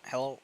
Hello.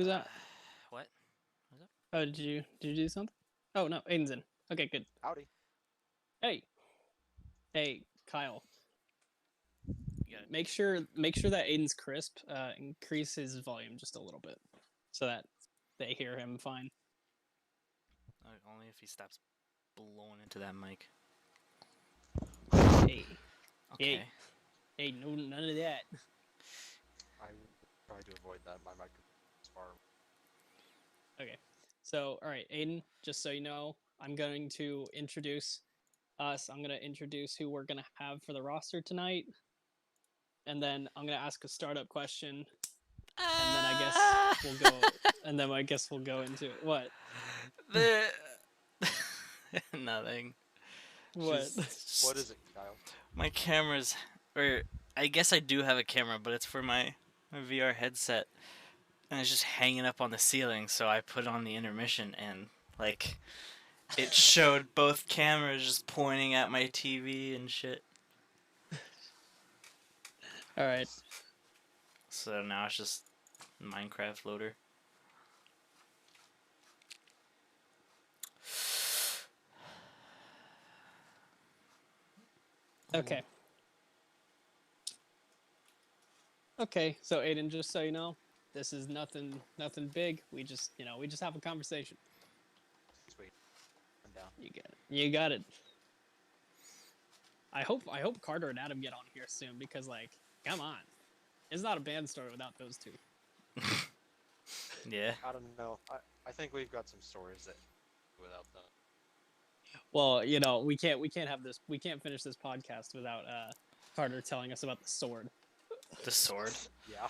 Who's that? What? What's up? Oh, did you do something? Oh no, Aiden's in. Okay, good. Howdy. Hey, hey, Kyle. You got Make sure that Aiden's crisp. Increase his volume just a little bit, so that they hear him fine. only if he stops blowing into that mic. Hey, Okay. hey, no, none of that. I try to avoid that. My microphone's far. Okay, so all right, Aiden. Just so you know, I'm going to introduce us. I'm gonna introduce who we're gonna have for the roster tonight, and then I'm gonna ask a startup question, and then I guess we'll go. And then I guess we'll go into it. What? The nothing. What? What is it, Kyle? My camera's, or I guess I do have a camera, but it's for my VR headset, and it's just hanging up on the ceiling. So I put on the intermission, and like, it showed both cameras just pointing at my TV and shit. All right. So now it's just Minecraft loader. Okay. Okay, so Aiden, just so you know, this is nothing big. We just have a conversation. Sweet. I'm down. You get it. You got it. I hope Carter and Adam get on here soon because like, come on. It's not a band story without those two. Yeah. I don't know. I think we've got some stories that without them. Well, we can't finish this podcast without Carter telling us about the sword. The sword. Yeah.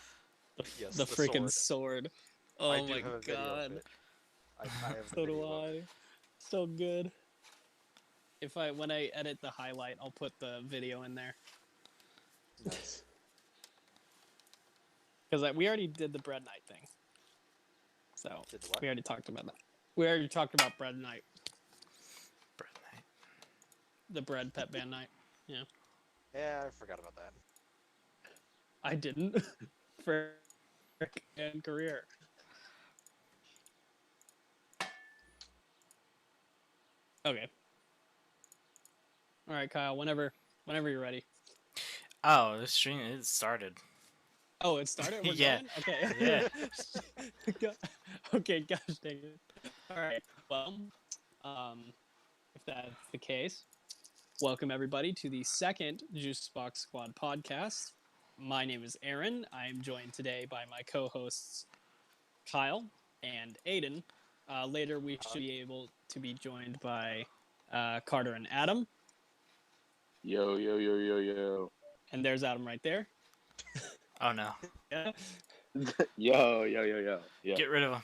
Yes, The the freaking sword. Oh I do my have a video of god. it. I have the So do video of I. it. So good. When I edit the highlight, I'll put the video in there. Nice. Because we already did the bread night thing. So Did the what? we already talked about that. We already talked about bread night, Bread night. the bread pet band night. Yeah, Yeah, I forgot about that. I didn't. Frick and career. Okay. All right, Kyle. Whenever you're ready. Oh, the stream it started. Oh, it started. We're Yeah. going. Okay. Yeah. Okay. Gosh dang it. All right. Well, if that's the case, welcome everybody to the second Juicebox Squad podcast. My name is Aaron. I am joined today by my co-hosts Kyle and Aiden. Later, we should be able to be joined by Carter and Adam. Yo, yo, yo, yo, yo. And there's Adam right there. Oh no. Yeah. Yo, yo, yo, yo. Yeah. Get rid of him.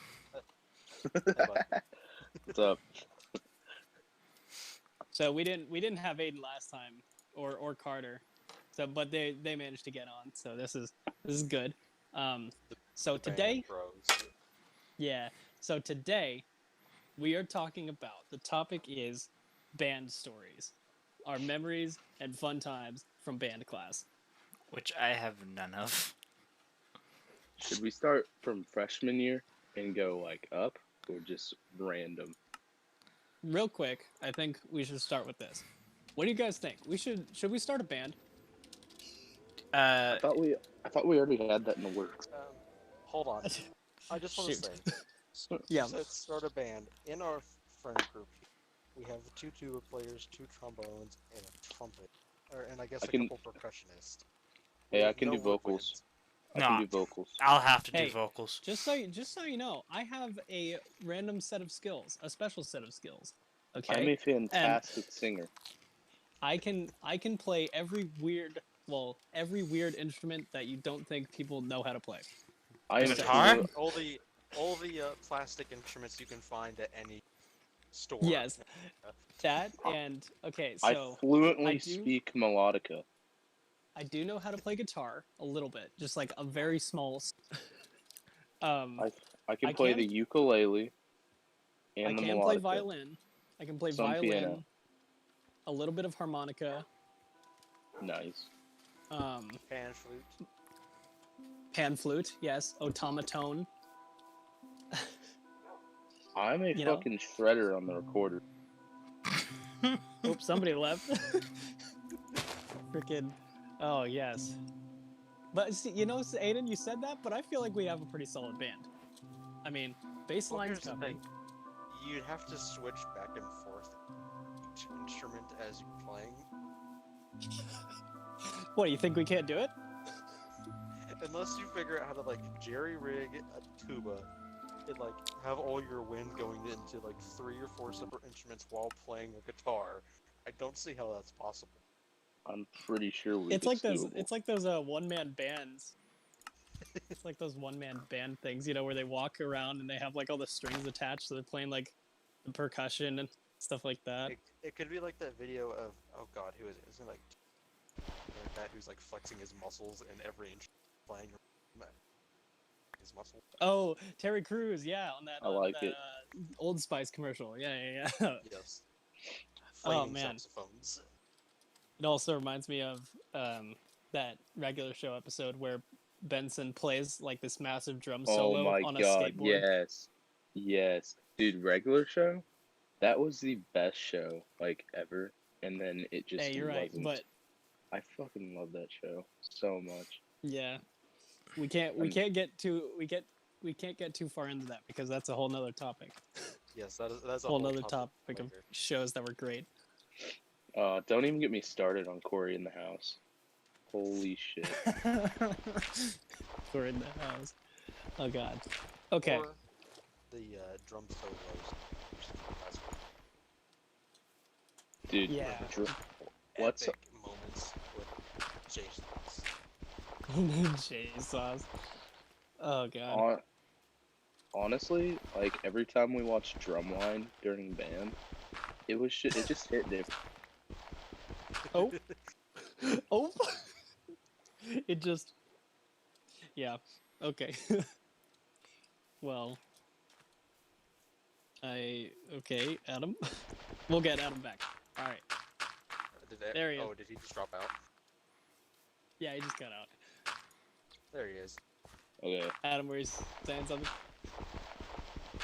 What's up? So we didn't have Aiden last time or Carter. So but they managed to get on. So this is good. So today, Bros. yeah. So today we are talking about, the topic is band stories. Our memories and fun times from band class. Which I have none of. Should we start from freshman year and go like up, or just random? Real quick, I think we should start with this. What do you guys think? Should we start a band? I thought we already had that in the works. Hold on. I just want to Shoot. say, Yeah. let's start a band. In our friend group, we have 2 tuba players, 2 trombones, and a trumpet, and I guess I a can- couple percussionists. Hey, I With can no do vocals. I Nah. can do vocals. I'll have to Hey. do vocals. Just so you know, I have a random set of skills, a special set of skills. Okay. I'm a fantastic singer. I can play every weird instrument that you don't think people know how to play. I am Guitar? fluent- All the plastic instruments you can find at any store. Yes. That and okay, I so fluently I do- speak melodica. I do know how to play guitar a little bit, just like a very small. I can I play can- the ukulele and I the can melodica. play violin. I can play Some violin. piano. A little bit of harmonica. Nice. Pan flute. Pan flute, yes. Automaton. I'm a You know? fucking shredder on the recorder. Oops, somebody left. Freaking. Oh, yes. But see, Aiden, you said that, but I feel like we have a pretty solid band. I mean, bass Well, line's here's the coming. thing. You'd have to switch back and forth each instrument as you're playing. What, you think we can't do it? Unless you figure out how to, like, jerry-rig a tuba and, like, have all your wind going into, like, 3 or 4 separate instruments while playing a guitar. I don't see how that's possible. I'm pretty sure It's like those. doable. It's like those one-man bands. It's like those one-man band things, where they walk around and they have like all the strings attached, so they're playing like the percussion and stuff like that. It could be like that video of, oh god, who is it? Isn't it like that who's like flexing his muscles and every inch playing his muscles? Oh, Terry Crews, yeah, on that, I like it. Old Spice commercial. Yeah. Yes. Oh, Flaming man. saxophones. It also reminds me of that regular show episode where Benson plays like this massive drum Oh solo my on a god, skateboard. yes. Dude, regular show? That was the best show, like, ever. And then it just Hey, you're right, wasn't. but I fucking love that show so much. yeah, we can't get too far into that because that's a whole nother topic. Yes, that's a Whole whole nother topic of later. shows that were great. Don't even get me started on Corey in the House. Holy shit. We're in the house. Oh god. Okay. Or the drum solos. Dude, Yeah. what's Epic moments with Jason. J sauce. Oh god. honestly, like every time we watched Drumline during band, it just hit different. Oh. Oh. It just. Yeah. Okay. Well. Okay, Adam. We'll get Adam back. All right. There he is. Oh, did he just drop out? Yeah, he just got out. There he is. Okay. Adam, were you saying something?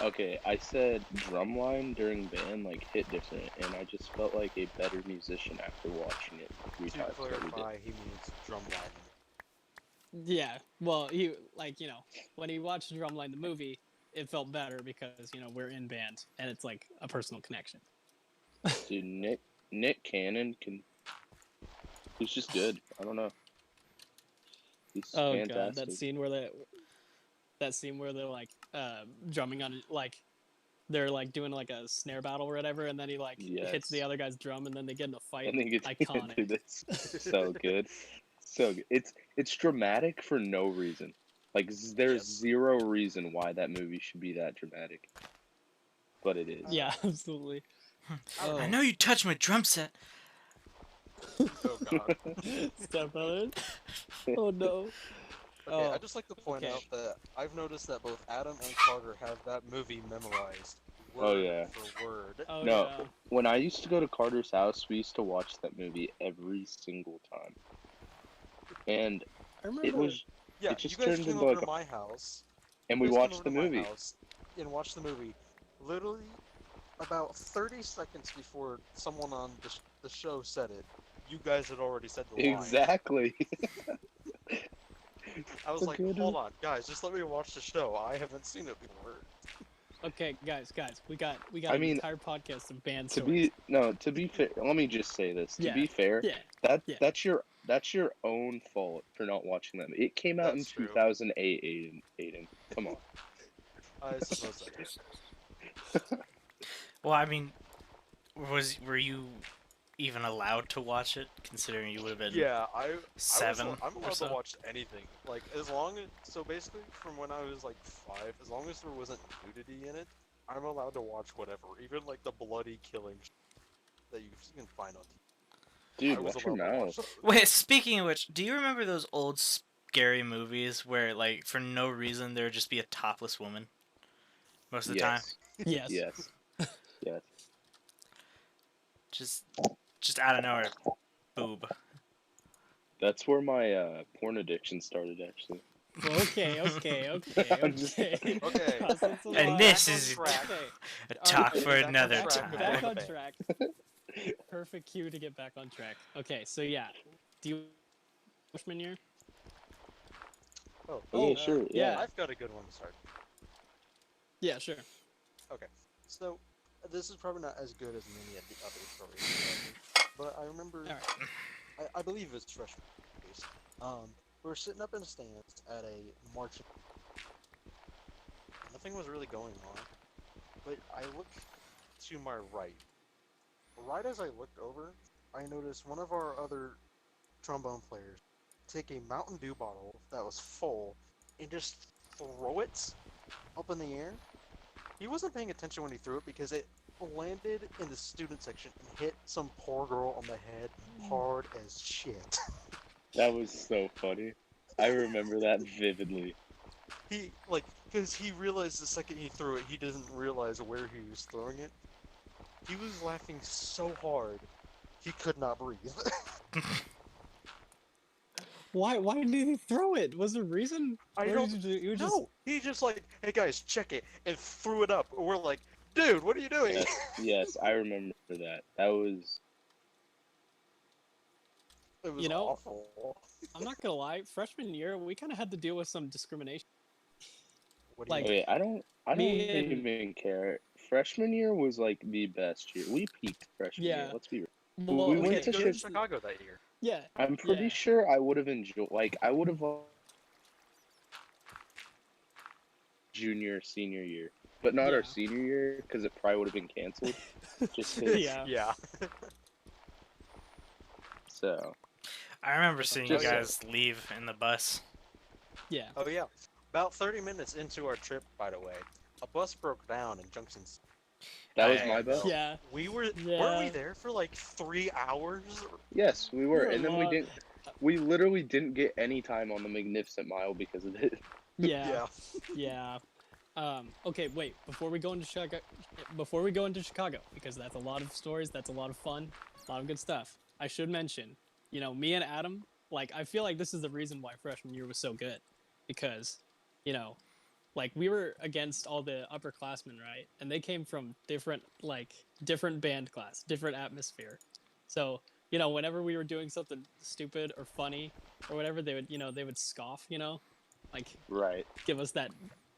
Okay, I said Drumline during band like hit different, and I just felt like a better musician after watching it 3 To times. clarify, he means drumline. Yeah. Well, he when he watched Drumline the movie, it felt better because we're in band and it's like a personal connection. Dude, Nick Cannon he's just good. I don't know. He's fantastic. God, that scene where they're like drumming on like they're like doing like a snare battle or whatever, and then he like hits the other guy's drum, and then they get in a fight. And then get Iconic. Dude, that's so good. So good. It's dramatic for no reason. Like there's zero reason why that movie should be that dramatic. But it is. Yeah, absolutely. I know you touched my drum set. Oh god. Step brothers. Oh no. Okay, I'd just like to point out that I've noticed that both Adam and Carter have that movie memorized. Word for word. Oh, No, yeah. when I used to go to Carter's house, we used to watch that movie every single time. And I remember. it was Yeah, it just you guys turned came into over like to my house. and we You guys came watched over the to my movie. house and watched the movie. Literally, about 30 seconds before someone on the show said it, you guys had already said the line. Exactly. I was like, hold on, guys, just let me watch the show. I haven't seen it before. Okay, guys, we got I an mean, entire podcast of band To stories. be fair, let me just say this. To Yeah, be fair, yeah, that's your own fault for not watching them. It came out That's in true. 2008, Aiden. Come on. I suppose that is. Well, I mean, were you even allowed to watch it, considering you would have been Yeah, seven I'm or allowed so? to watch anything. Like, as long as... So basically, from when I was, like, 5, as long as there wasn't nudity in it, I'm allowed to watch whatever. Even, like, the bloody killing that you can find on TV. Dude, I was watch your allowed to watch mouth. those. Wait, speaking of which, do you remember those old scary movies where, like, for no reason there would just be a topless woman most of the time? Yes. Yes. Yes. Just out of nowhere, boob. That's where my porn addiction started, actually. Okay. I'm just- Okay. Crossing some And lines. this Back on is track. Okay. a All talk right, for back on another track time. with back the on band. track. Perfect cue to get back on track. Okay, so yeah, do you freshman year? Oh, Yeah, sure. yeah. I've got a good one to start. Yeah, sure. Okay, so this is probably not as good as many of the other stories, but I remember, All right. I believe it's freshman year, at least. We were sitting up in the stands at a marching. Nothing was really going on, but I looked to my right. Right as I looked over, I noticed one of our other trombone players take a Mountain Dew bottle that was full and just throw it up in the air. He wasn't paying attention when he threw it because it landed in the student section and hit some poor girl on the head hard as shit. That was so funny. I remember that vividly. He, like, because he realized the second he threw it, he didn't realize where he was throwing it. He was laughing so hard, he could not breathe. Why did he throw it? Was there a reason? I Or don't did you just No, he just like, hey guys, check it, and threw it up. We're like, dude, what are you doing? Yes, yes, I remember that. That was It was You know, awful. I'm not gonna lie, freshman year we kind of had to deal with some discrimination. What do you Like, mean? okay. I don't me and even care. Freshman year was like the best year. We peaked freshman year. yeah. Let's be real. Well, We We went okay, didn't to go to shit. Chicago that year. yeah, I'm pretty yeah, sure I would have enjoyed. Like I would have junior senior year, but not yeah, our senior year because it probably would have been canceled. Just 'cause- yeah. Yeah. So I remember seeing you Oh, yeah. guys leave in the bus. Yeah. Oh yeah. About 30 minutes into our trip, by the way, a bus broke down in Junction. that was I my And best. Yeah. weren't we Yeah. there for like 3 hours? Yes, we were, You're a and then we lot. didn't. We literally didn't get any time on the Magnificent Mile because of it. Yeah. Yeah. Okay, wait. Before we go into Chicago, because that's a lot of stories, that's a lot of fun, a lot of good stuff. I should mention, me and Adam, like, I feel like this is the reason why freshman year was so good, because, like, we were against all the upperclassmen, right? And they came from different band class, different atmosphere. So, whenever we were doing something stupid or funny or whatever, they would scoff, like Right. give us that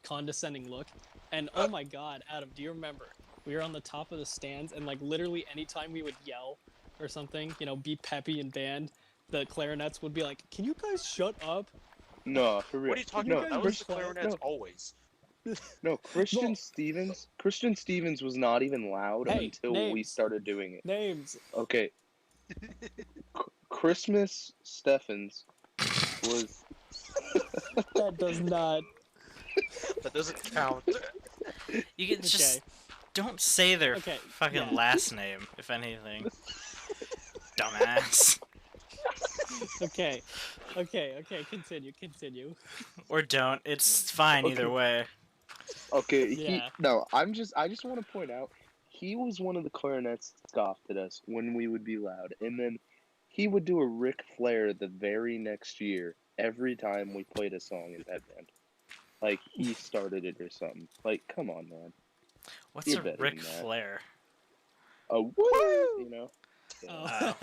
condescending look. And oh my god, Adam, do you remember? We were on the top of the stands, and like literally anytime we would yell or something, be peppy and band, the clarinets would be like, "Can you guys shut up?" No, for real. What are you talking No, about? That was the clarinets always. no. Christian Well- Stevens. Christian Stevens was not even loud Hey, until we names. started doing it. Names. Okay. Christmas Steffens was That does not. That doesn't count. You can just Okay. don't say their Okay, fucking yeah. last name, if anything. Dumbass. Okay. Continue. Or don't. It's fine either Okay. way. okay. Yeah. I just want to point out he was one of the clarinets that scoffed at us when we would be loud, and then he would do a Ric Flair the very next year every time we played a song in that band. Like he started it or something. Like, come on, man. What's You're a better Ric than that. Flair? A woo! You know. Oh.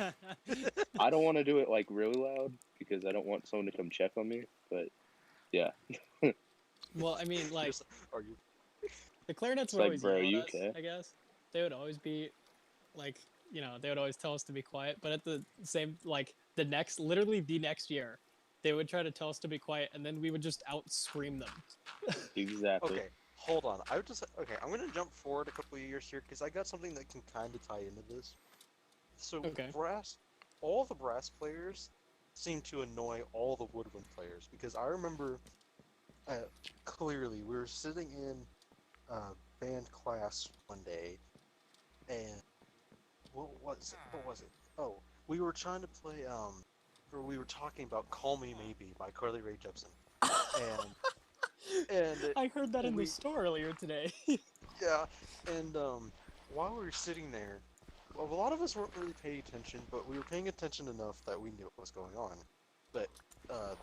I don't want to do it like really loud because I don't want someone to come check on me. But yeah, Well, I mean, like, Are you? the clarinets it's would like, always bro, yell you at us, okay? I guess. They would always be like, they would always tell us to be quiet, but at the same, like, literally the next year, they would try to tell us to be quiet, and then we would just out scream them. Exactly. Okay, hold on. Okay, I'm gonna jump forward a couple of years here because I got something that can kind of tie into this. So Okay. all the brass players seem to annoy all the woodwind players because I remember clearly we were sitting in band class one day, and what was it? What was it? Oh, we were trying to play or we were talking about "Call Me Maybe" by Carly Rae Jepsen, and I heard that in we the store earlier today. yeah, and while we were sitting there, well, a lot of us weren't really paying attention, but we were paying attention enough that we knew what was going on. but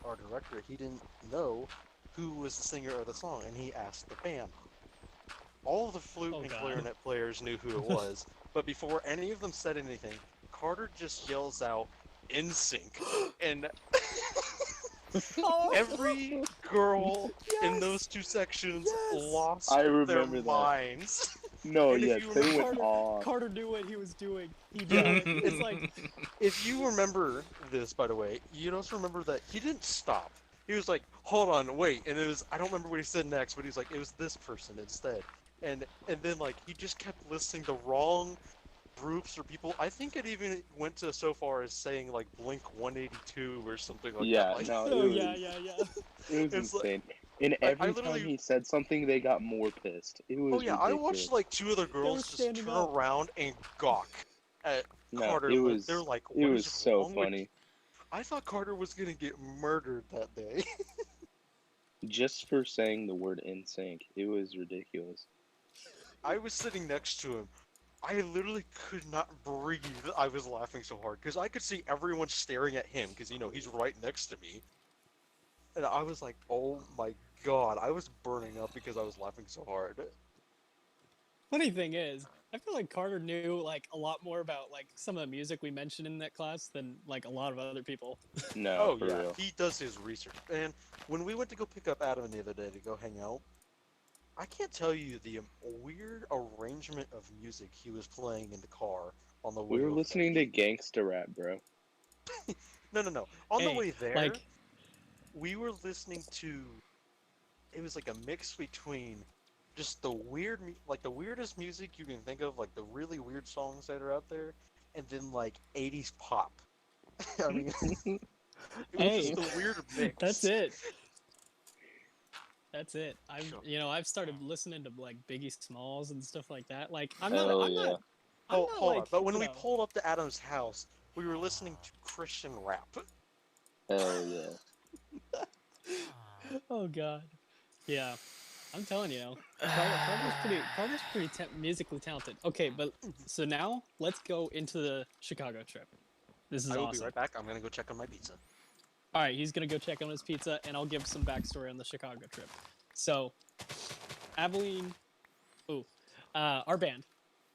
our director, he didn't know who was the singer of the song, and he asked the band. All the flute Oh and God. clarinet players knew who it was, but before any of them said anything, Carter just yells out, "In sync," and Oh, every girl in yes, those two sections yes. lost I their remember that. minds. No, And if yes, you they remember, went off. Carter knew what he was doing. He yeah, knew it. It's and like, if you remember this, by the way, you also remember that he didn't stop. He was like, "Hold on, wait," and it was I don't remember what he said next, but he was like, "It was this person instead," and then like he just kept listing the wrong groups or people. I think it even went to so far as saying like Blink 182 or something like that. Yeah, Like no, oh yeah, yeah, yeah. it was it's like insane. And I every time literally. he said something, they got more pissed. It Oh was yeah, I watched ridiculous. like two other They were girls just standing turn up. around and gawk at No, Carter. They're like, it "What was is so wrong with you?" funny. I thought Carter was gonna get murdered that day. Just for saying the word in sync, it was ridiculous. I was sitting next to him. I literally could not breathe. I was laughing so hard because I could see everyone staring at him because he's right next to me, and I was like, "Oh my god!" I was burning up because I was laughing so hard. Funny thing is, I feel like Carter knew like a lot more about like some of the music we mentioned in that class than like a lot of other people. No, Oh for yeah, real. he does his research. And when we went to go pick up Adam the other day to go hang out, I can't tell you the weird arrangement of music he was playing in the car on the We way were over there. listening to gangsta rap, bro. No, no, no. On the Hey, way there, like, we were listening to. It was like a mix between just the like the weirdest music you can think of, like the really weird songs that are out there, and then like 80s pop. I mean, it was hey, just a weird that's mix. it. That's it. God. I've started listening to like Biggie Smalls and stuff like that. Like, Hell yeah. I'm Oh, not hold on. like, But when we pulled up to Adam's house, we were listening to Christian rap. Hell yeah. oh God, yeah. I'm telling you, Carter's pretty musically talented. Okay, but so now let's go into the Chicago trip. This is I will be awesome. right back. I'm gonna go check on my pizza. All right, he's gonna go check on his pizza, and I'll give some backstory on the Chicago trip. So, Abilene, our band,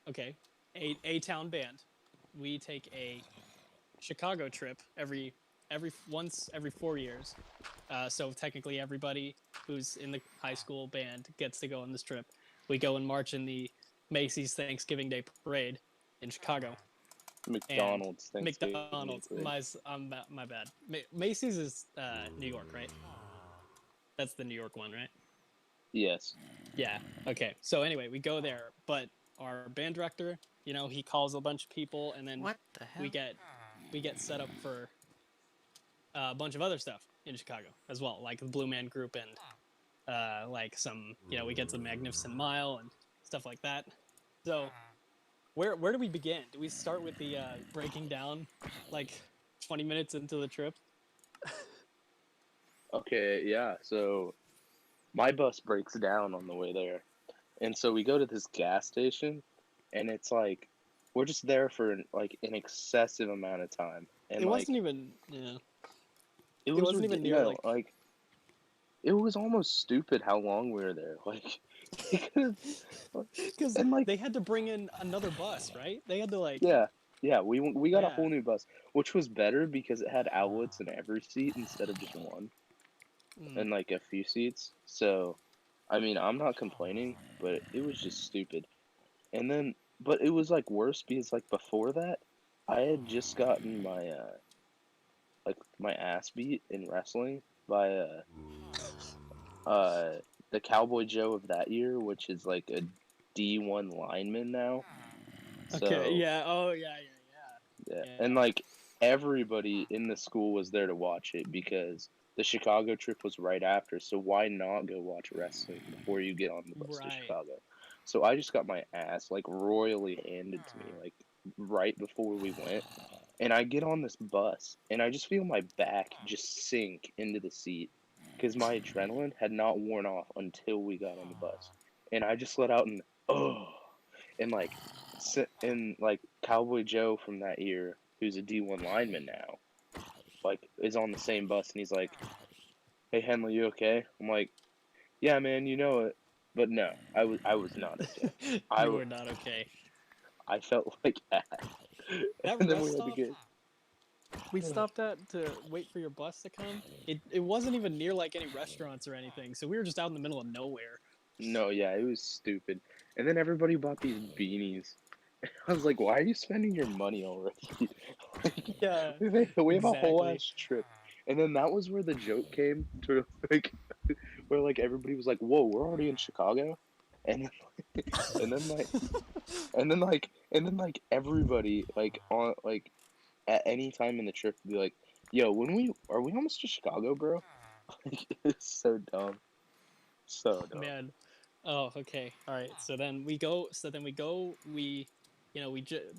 okay, a town band. We take a Chicago trip once every 4 years. So technically, everybody who's in the high school band gets to go on this trip. We go and march in the Macy's Thanksgiving Day Parade in Chicago. And McDonald's Thanksgiving McDonald's, parade. my bad. Macy's is New York, right? That's the New York one, right? Yes. Yeah. Okay. So anyway, we go there, but our band director, he calls a bunch of people, and then What the hell? we get set up for a bunch of other stuff in Chicago as well, like the Blue Man Group and like some, we get to the Magnificent Mile and stuff like that. So where do we begin? Do we start with the breaking down like 20 minutes into the trip? Okay, yeah. So my bus breaks down on the way there. And so we go to this gas station, and it's like we're just there for like an excessive amount of time. And It like wasn't even, yeah. it It was wasn't even near like like it was almost stupid how long we were there. Like they could have, because and like they had to bring in another bus, right? They had to like, yeah, yeah, we got a yeah. whole new bus, which was better because it had outlets in every seat instead of just one Mm. and like a few seats. So I mean, I'm not complaining, but it was just stupid. And then, but it was like worse because like before that, I had just gotten my like my ass beat in wrestling by uh the Cowboy Joe of that year, which is like a D1 lineman now. Okay, So yeah. Oh, yeah, yeah, yeah, and yeah. like everybody in the school was there to watch it because the Chicago trip was right after. So why not go watch wrestling before you get on the bus to Right. Chicago? So I just got my ass like royally handed to me like right before we went. And I get on this bus and I just feel my back just sink into the seat because my adrenaline had not worn off until we got on the bus. And I just let out an oh, and like Cowboy Joe from that year, who's a D1 lineman now, like is on the same bus, and he's like, "Hey Henley, you okay?" I'm like, "Yeah, man, you know it." But no, I was not okay. You were not okay. I felt like ass. That And then we rest had to stop get. we stopped at to wait for your bus to come. It wasn't even near like any restaurants or anything, so we were just out in the middle of nowhere. No, yeah, it was stupid. And then everybody bought these beanies. I was like, "Why are you spending your money already?" Yeah, We have a whole exactly. ass trip. And then that was where the joke came to like where like everybody was like, "Whoa, we're already in Chicago," and and then like and then like everybody like on like at any time in the trip would be like, "Yo, when we are we almost to Chicago, bro?" Like it's so dumb, so dumb. Man. Oh, okay. All right. So then we go. We,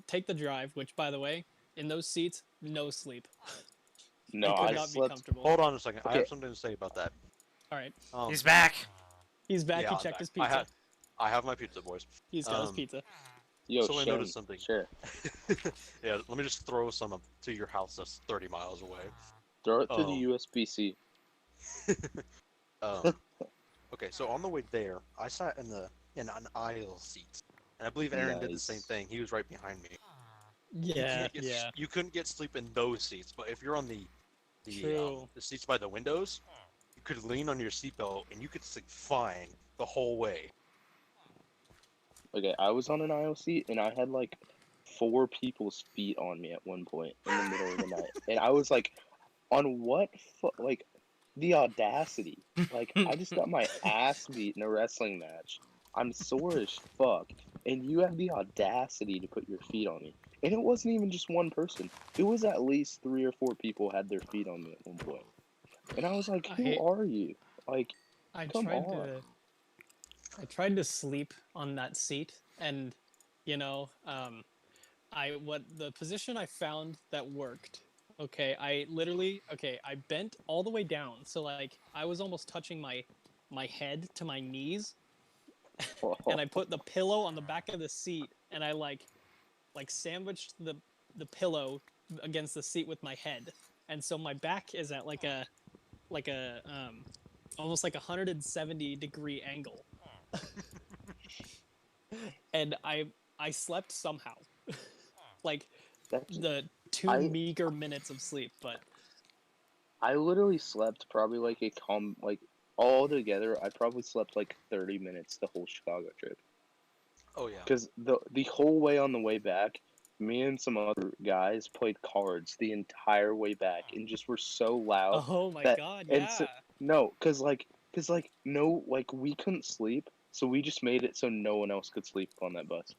take the drive. Which, by the way, in those seats, no sleep. I No, could I not be slept. comfortable. Hold on a second. I Okay, have something to say about that. All right. He's Um, back. He's back. yeah, He I'm checked back. his pizza. I have my pizza, boys. He's got his pizza. yo, So I Shane, noticed something. sure, Yeah, let me just throw some up to your house that's 30 miles away. throw it to the Um, USB-C. um, okay, so on the way there, I sat in an aisle seat, and I believe Aaron did the same Nice. thing. He was right behind me. Yeah. Yeah. You couldn't get sleep in those seats, but if you're on True. the seats by the windows, you could lean on your seatbelt and you could sleep fine the whole way. Okay, I was on an aisle seat and I had like 4 people's feet on me at one point in the middle of the night, and I was like, on what like the audacity? Like I just got my ass beat in a wrestling match. I'm sore as fuck, and you have the audacity to put your feet on me. And it wasn't even just one person. It was at least 3 or 4 people had their feet on me at one point. And I was like, I who hate. are you? Like, I come tried on. to. I tried to sleep on that seat, and you know, what the position I found that worked. Okay, I bent all the way down, so like I was almost touching my head to my knees, and I put the pillow on the back of the seat, and I like sandwiched the pillow against the seat with my head, and so my back is at like a almost like 170-degree angle, and I slept somehow, like That's the two I meager minutes of sleep, but I literally slept probably like like all together. I probably slept like 30 minutes the whole Chicago trip. Oh yeah. Because the whole way on the way back, me and some other guys played cards the entire way back and just were so loud oh my that god, and yeah. so no, cause like no, like we couldn't sleep, so we just made it so no one else could sleep on that bus.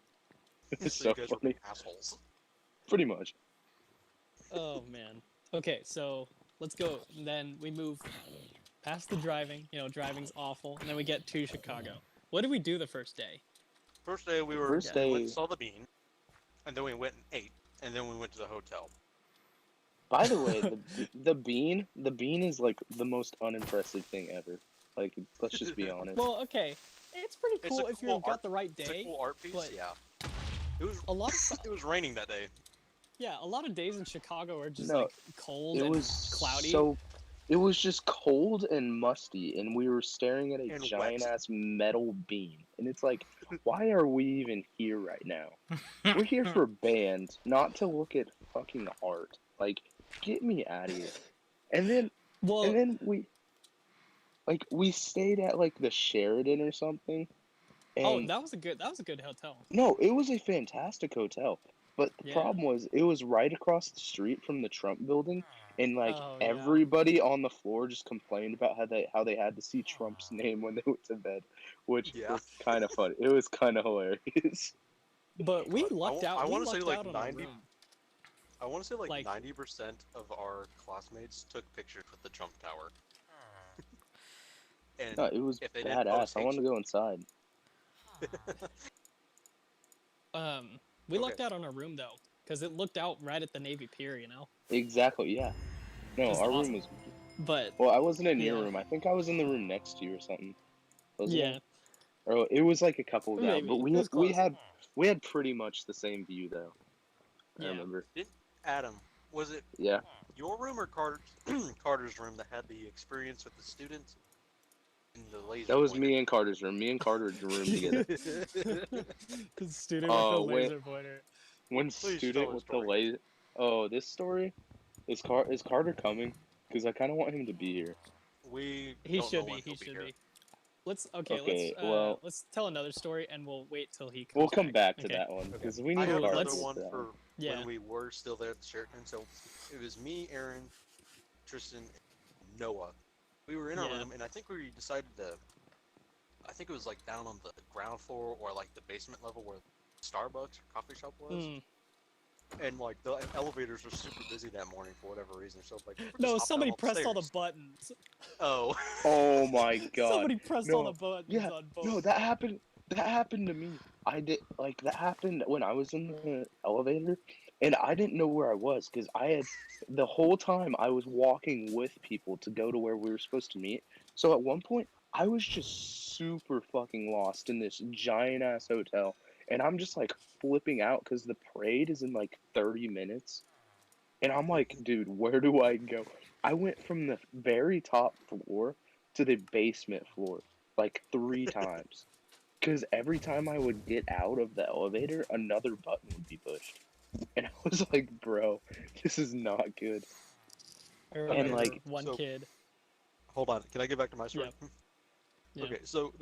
It was So you so guys were funny, assholes. pretty much. Oh man. Okay, so let's go. Then we move past the driving. Driving's awful, and then we get to Chicago. What did we do the first day? First day First we went and day. saw the bean, and then we went and ate, and then we went to the hotel. By the way, the bean is like the most unimpressive thing ever. Like, let's just be honest. Well, okay, it's pretty It's a cool if cool you've got the right It's a day. cool art piece, but yeah. It was A lot of it was raining that day. yeah, a lot of days in Chicago are just No, like cold it and was cloudy. it was just cold and musty, and we were staring at a And giant wet. ass metal bean. And it's like, why are we even here right now? We're here for bands, not to look at fucking art. Like, get me out of here. And then and Well, then we stayed at like the Sheridan or something. oh, And that was a good hotel. no, it was a fantastic hotel. But the Yeah. problem was it was right across the street from the Trump building, and like Oh yeah. everybody on the floor just complained about how they had to see Trump's name when they went to bed, which Yeah. was kind of funny. It was kind of hilarious. But we But lucked out. I We want to say lucked like out on a 90. room. I want to say like Like 90% of our classmates took pictures with the Trump Tower. And No, it was if they didn't badass. post I hate, wanted to go inside. we okay, lucked out on a room though, because it looked out right at the Navy Pier. Exactly. Yeah. No, Just our room awesome. was. But Well, I wasn't in your yeah, room. I think I was in the room next to you or something. Wasn't I? yeah, Or it was like a couple down, but maybe it was close. we had pretty much the same view though. I Yeah. remember. didn't Adam? Was it Yeah, your room or Carter's room that had the experience with the student and the laser that was pointer? me and Carter's room. Me and Carter's room together. The student with the When laser pointer. Please student tell the with the story. laser. Oh, this story is Carter coming? Because I kind of want him to be here. We He don't know should be. when He he'll be should here. be. Let's Okay, well, let's tell another story and we'll wait till he we'll comes come back to Okay. that one Okay. because we I need have Ooh, Carter another let's- one for that for Yeah. when we were still there at the Sheraton. So it was me, Aaron, Tristan, and Noah. We were in our Yeah. room, and I think we decided to. I think it was like down on the ground floor or like the basement level where Starbucks or coffee shop was. Mm. And like the elevators were super busy that morning for whatever reason. So like, we're just No, hop down somebody all the pressed all the stairs. buttons. Oh. Oh my god. Somebody pressed all No, the buttons yeah, on both. no, that happened. That happened to me. I did like that happened when I was in the elevator, and I didn't know where I was because I had the whole time I was walking with people to go to where we were supposed to meet. So at one point, I was just super fucking lost in this giant ass hotel, and I'm just like flipping out because the parade is in like 30 minutes, and I'm like, dude, where do I go? I went from the very top floor to the basement floor like 3 times. Because every time I would get out of the elevator, another button would be pushed. And I was like, bro, this is not good. I Okay, remember like, one so- kid. Hold on. Can I get back to my story? Yep. Yeah. Okay, so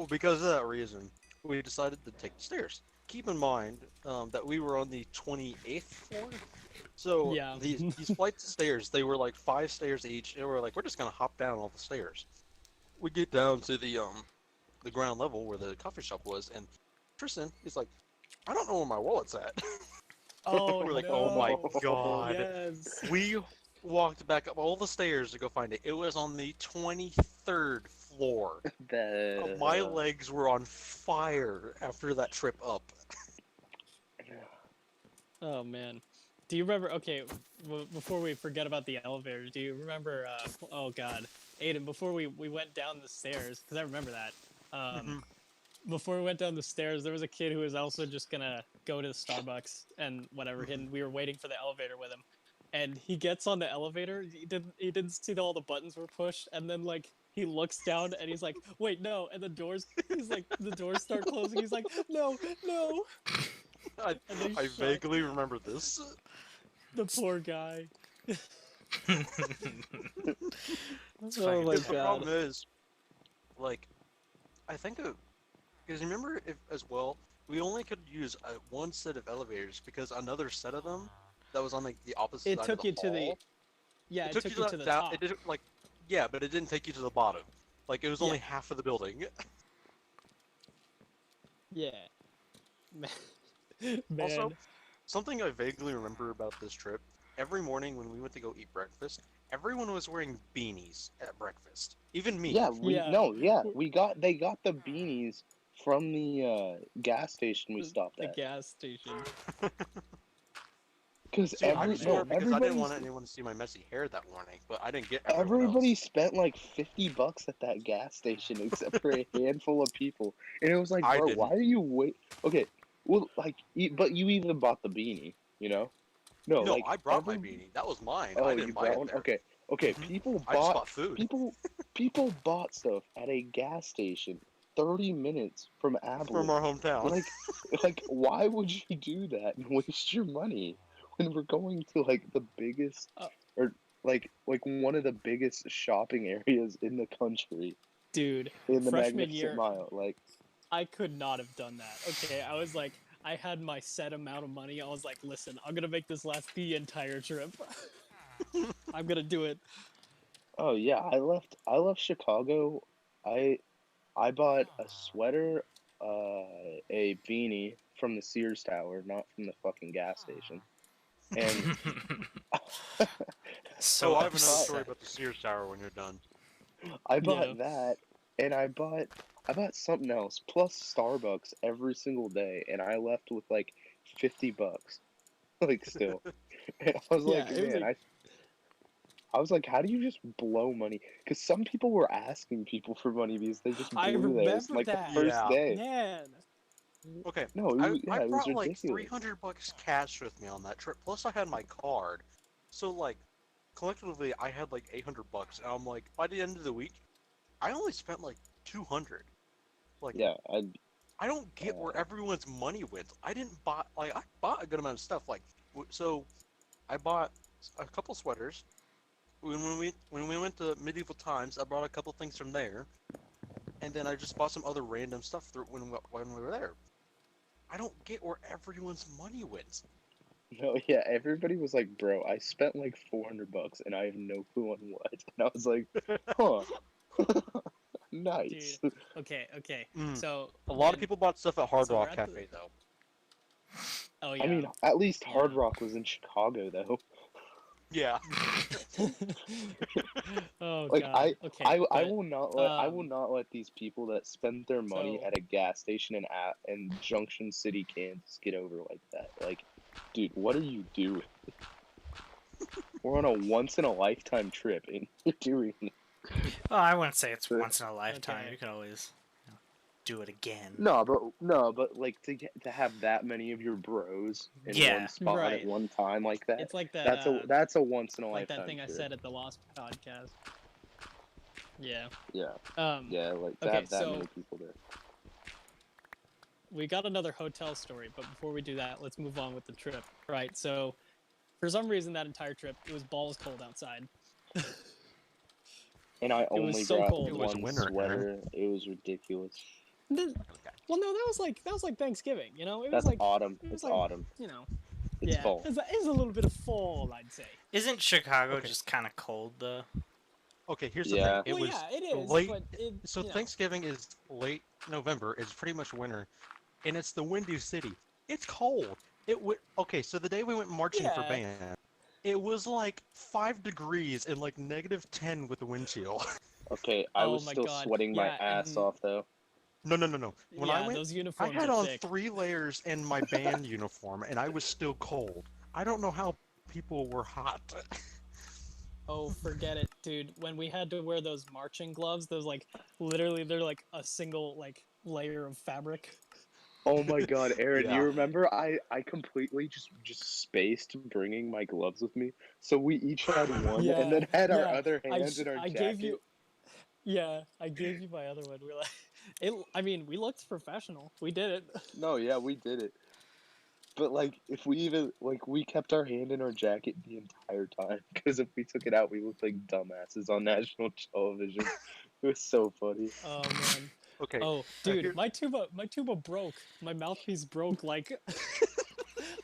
because of that reason, we decided to take the stairs. Keep in mind that we were on the 28th floor, so Yeah. these flights of stairs, they were like 5 stairs each, and we're like, we're just gonna hop down all the stairs. We get down to the ground level where the coffee shop was, and Tristan is like, I don't know where my wallet's at. Oh We're like, no. oh my god. Yes. We walked back up all the stairs to go find it. It was on the 23rd floor. My legs were on fire after that trip up. Oh man. Do you remember? Okay, before we forget about the elevators, do you remember? Oh God, Aiden. Before we went down the stairs, because I remember that. Before we went down the stairs, there was a kid who was also just gonna go to the Starbucks and whatever. And we were waiting for the elevator with him, and he gets on the elevator. He didn't see that all the buttons were pushed, and then like he looks down and he's like, "Wait, no!" And the doors. He's like, the doors start closing. He's like, "No, no!" I And they shut. vaguely remember this. The poor guy. It's Oh fine. my Because the God. problem is, like, I think because remember if as well, we only could use one set of elevators because another set of them that was on like the opposite It side took of the you to the hall, yeah. It took took you you to the down. top. It didn't like yeah, but it didn't take you to the bottom. Like it was only Yeah. half of the building. Yeah. Man. Also, something I vaguely remember about this trip, every morning when we went to go eat breakfast, everyone was wearing beanies at breakfast. Even me. Yeah, Yeah. they got the beanies from the gas station we stopped the at. gas station. Because See, I was sure because I didn't want everybody anyone to see my messy hair that morning, but I didn't get everyone everybody else. spent like $50 at that gas station except for a handful of people, and it was like, I bro, didn't. why are you wait? Okay, well, like, but you even bought the beanie, you know? No, No, like I brought my beanie. That was mine. Oh, I you didn't buy brought it one? there. Okay. Mhm. People I just bought bought food. people bought stuff at a gas station 30 minutes from From Abilene. our hometown. Like, why would you do that and waste your money when we're going to like the biggest Uh, or like one of the biggest shopping areas in the country Dude, in the freshman Magnificent year, Mile? Like, I could not have done that. Okay, I was like, I had my set amount of money. I was like, listen, I'm gonna make this last the entire trip. I'm gonna do it. oh yeah, I left Chicago. I bought a sweater, a beanie from the Sears Tower, not from the fucking gas station. And So I have another upset. story about the Sears Tower when you're done. I bought Yeah. that, and I bought something else plus Starbucks every single day, and I left with like $50, like still. And I was Yeah, like, it was man, like- I was like, how do you just blow money? Because some people were asking people for money because they just I blew theirs remember like that. the first Yeah. day. Man. Okay. No, I it was brought like ridiculous. $300 cash with me on that trip. Plus, I had my card. So like, collectively, I had like $800, and I'm like, by the end of the week, I only spent like 200. Like, Yeah, I don't get where everyone's money went. I didn't buy like I bought a good amount of stuff. Like, so I bought a couple sweaters. When we went to Medieval Times, I brought a couple things from there, and then I just bought some other random stuff through when we were there. I don't get where everyone's money went. no, yeah. Everybody was like, "Bro, I spent like $400 and I have no clue on what." And I was like, "Huh, nice." Dude. Okay. Mm. So A lot of when- people bought stuff at Hard So we're Rock at the- Cafe though. Oh yeah. I mean, at least Hard Yeah. Rock was in Chicago, though. Yeah. Oh Like god. Okay. I but, will not let these people that spend their money So- at a gas station in Junction City, Kansas, get over like that. Like, dude, what are you doing? We're on a once in a lifetime trip, and you're doing it. Well, I wouldn't say it's once in a lifetime. Okay. You can always do it again. No, but like to have that many of your bros in Yeah. one spot Right. at one time like that. It's like that. That's a once in a like lifetime that thing I trip. said at the Lost podcast. Yeah. Yeah, Yeah. like to Okay, have that so- many people there. We got another hotel story, but before we do that, let's move on with the trip. Right. So, for some reason, that entire trip, it was balls cold outside. And I was only so brought cold. It was one winter, sweater. It was ridiculous. Well, no, that was like Thanksgiving. You know, it That's was like autumn. it was It's like, autumn. You know, It's yeah, fall. It was a little bit of fall, I'd say. Isn't Chicago Okay. just kind of cold though? Okay, here's Yeah. the thing. It Well, was yeah, it is, late. but it, So you know. Thanksgiving is late November. It's pretty much winter, and it's the Windy City. It's cold. Okay. So the day we went marching for Yeah. band, it was like 5 degrees and like -10 with the wind chill. Okay, I Oh was my still God, sweating my yeah, ass and- off though. No. When Yeah, I went, those I uniforms had are on thick. 3 layers in my band uniform, and I was still cold. I don't know how people were hot. Oh, forget it, dude. When we had to wear those marching gloves, those like literally they're like a single like layer of fabric. Oh my god, Aaron, Yeah. you remember I completely just spaced bringing my gloves with me. So we each had one Yeah, and then had our yeah, other hands in our I jacket. gave you. Yeah, I gave you my other one. We're like, it. I mean, we looked professional. We did it. No, yeah, we did it. But like if we even like we kept our hand in our jacket the entire time because if we took it out we looked like dumbasses on national television. It was so funny. Oh man. Okay. Oh, dude, here- my tuba broke. My mouthpiece broke like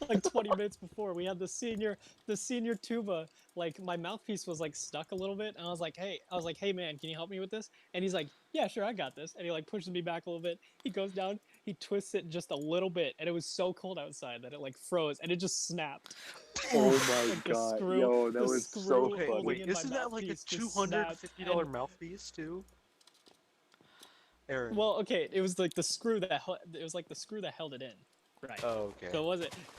like 20 minutes before. We had the senior tuba. Like my mouthpiece was like stuck a little bit, and I was like, hey man, can you help me with this? And he's like, yeah, sure, I got this. And he like pushes me back a little bit. He goes down, he twists it just a little bit, and it was so cold outside that it like froze, and it just snapped. Oh my Like the god, screw- yo, that the was screw so Okay, holding wait, in my isn't that like a mouthpiece just snapped, $250 and- mouthpiece too? Aaron. Well, okay, it was like the screw that it was like the screw that held it in, right? Oh, okay. So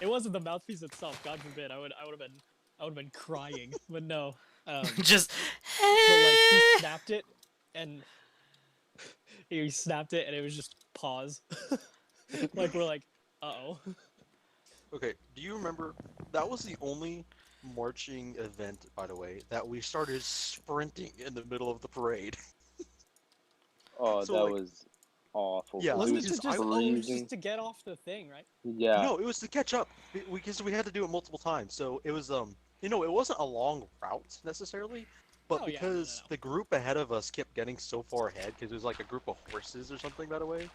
it wasn't the mouthpiece itself. God forbid, I would have been crying. But no, Just. but like he snapped it, and he snapped it, and it was just pause. Like we're like, uh-oh. Okay, do you remember that was the only marching event, by the way, that we started sprinting in the middle of the parade? Oh, So, that like- was awful. Yeah, Wasn't was it just- just I- it was freezing. just to get off the thing, right? Yeah. No, it was to catch up because we had to do it multiple times. So it was it wasn't a long route necessarily, but Oh, yeah, because no. the group ahead of us kept getting so far ahead because it was like a group of horses or something, by the way.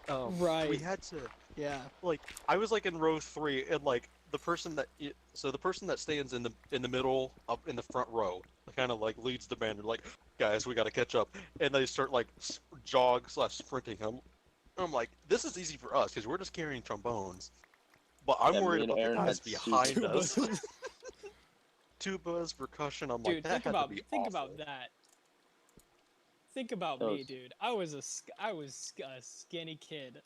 We Right. had to Yeah. like I was like in row 3 and like the person that stands in the middle up in the front row kind of like leads the band and like, guys, we got to catch up, and they start like jog/sprinting. I'm like, this is easy for us because we're just carrying trombones, but I'm Yeah, me worried and about the Aaron guys had behind us. Tubas. Tubas, percussion. I'm Dude, like, that think had about to be think awful. about that. Think about That me, was- dude. I was a skinny kid.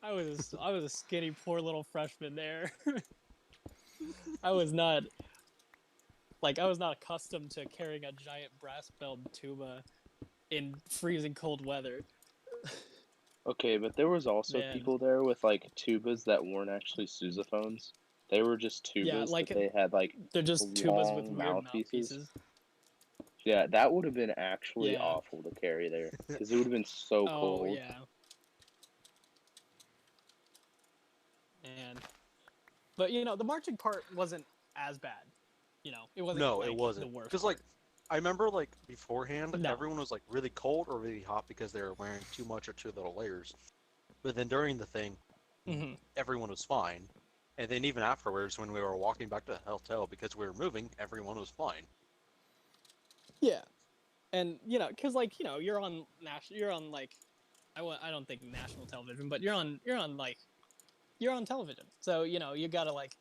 I was a skinny, poor little freshman there. I was not accustomed to carrying a giant brass-belled tuba in freezing cold weather. Okay, but there was also Man. people there with like tubas that weren't actually sousaphones. They were just tubas, Yeah, like, but they had like they're just tubas with long weird mouthpieces. mouthpieces. Yeah, that would have been actually Yeah. awful to carry there because it would have been so Oh cold. yeah. And but the marching part wasn't as bad. It wasn't No, like it wasn't. the worst Because like, part. I remember like beforehand, No. everyone was like really cold or really hot because they were wearing too much or too little layers. But then during the thing, Hmm. everyone was fine. And then even afterwards, when we were walking back to the hotel because we were moving, everyone was fine. Yeah. And because you're on like I don't think national television, but you're on television, so you gotta like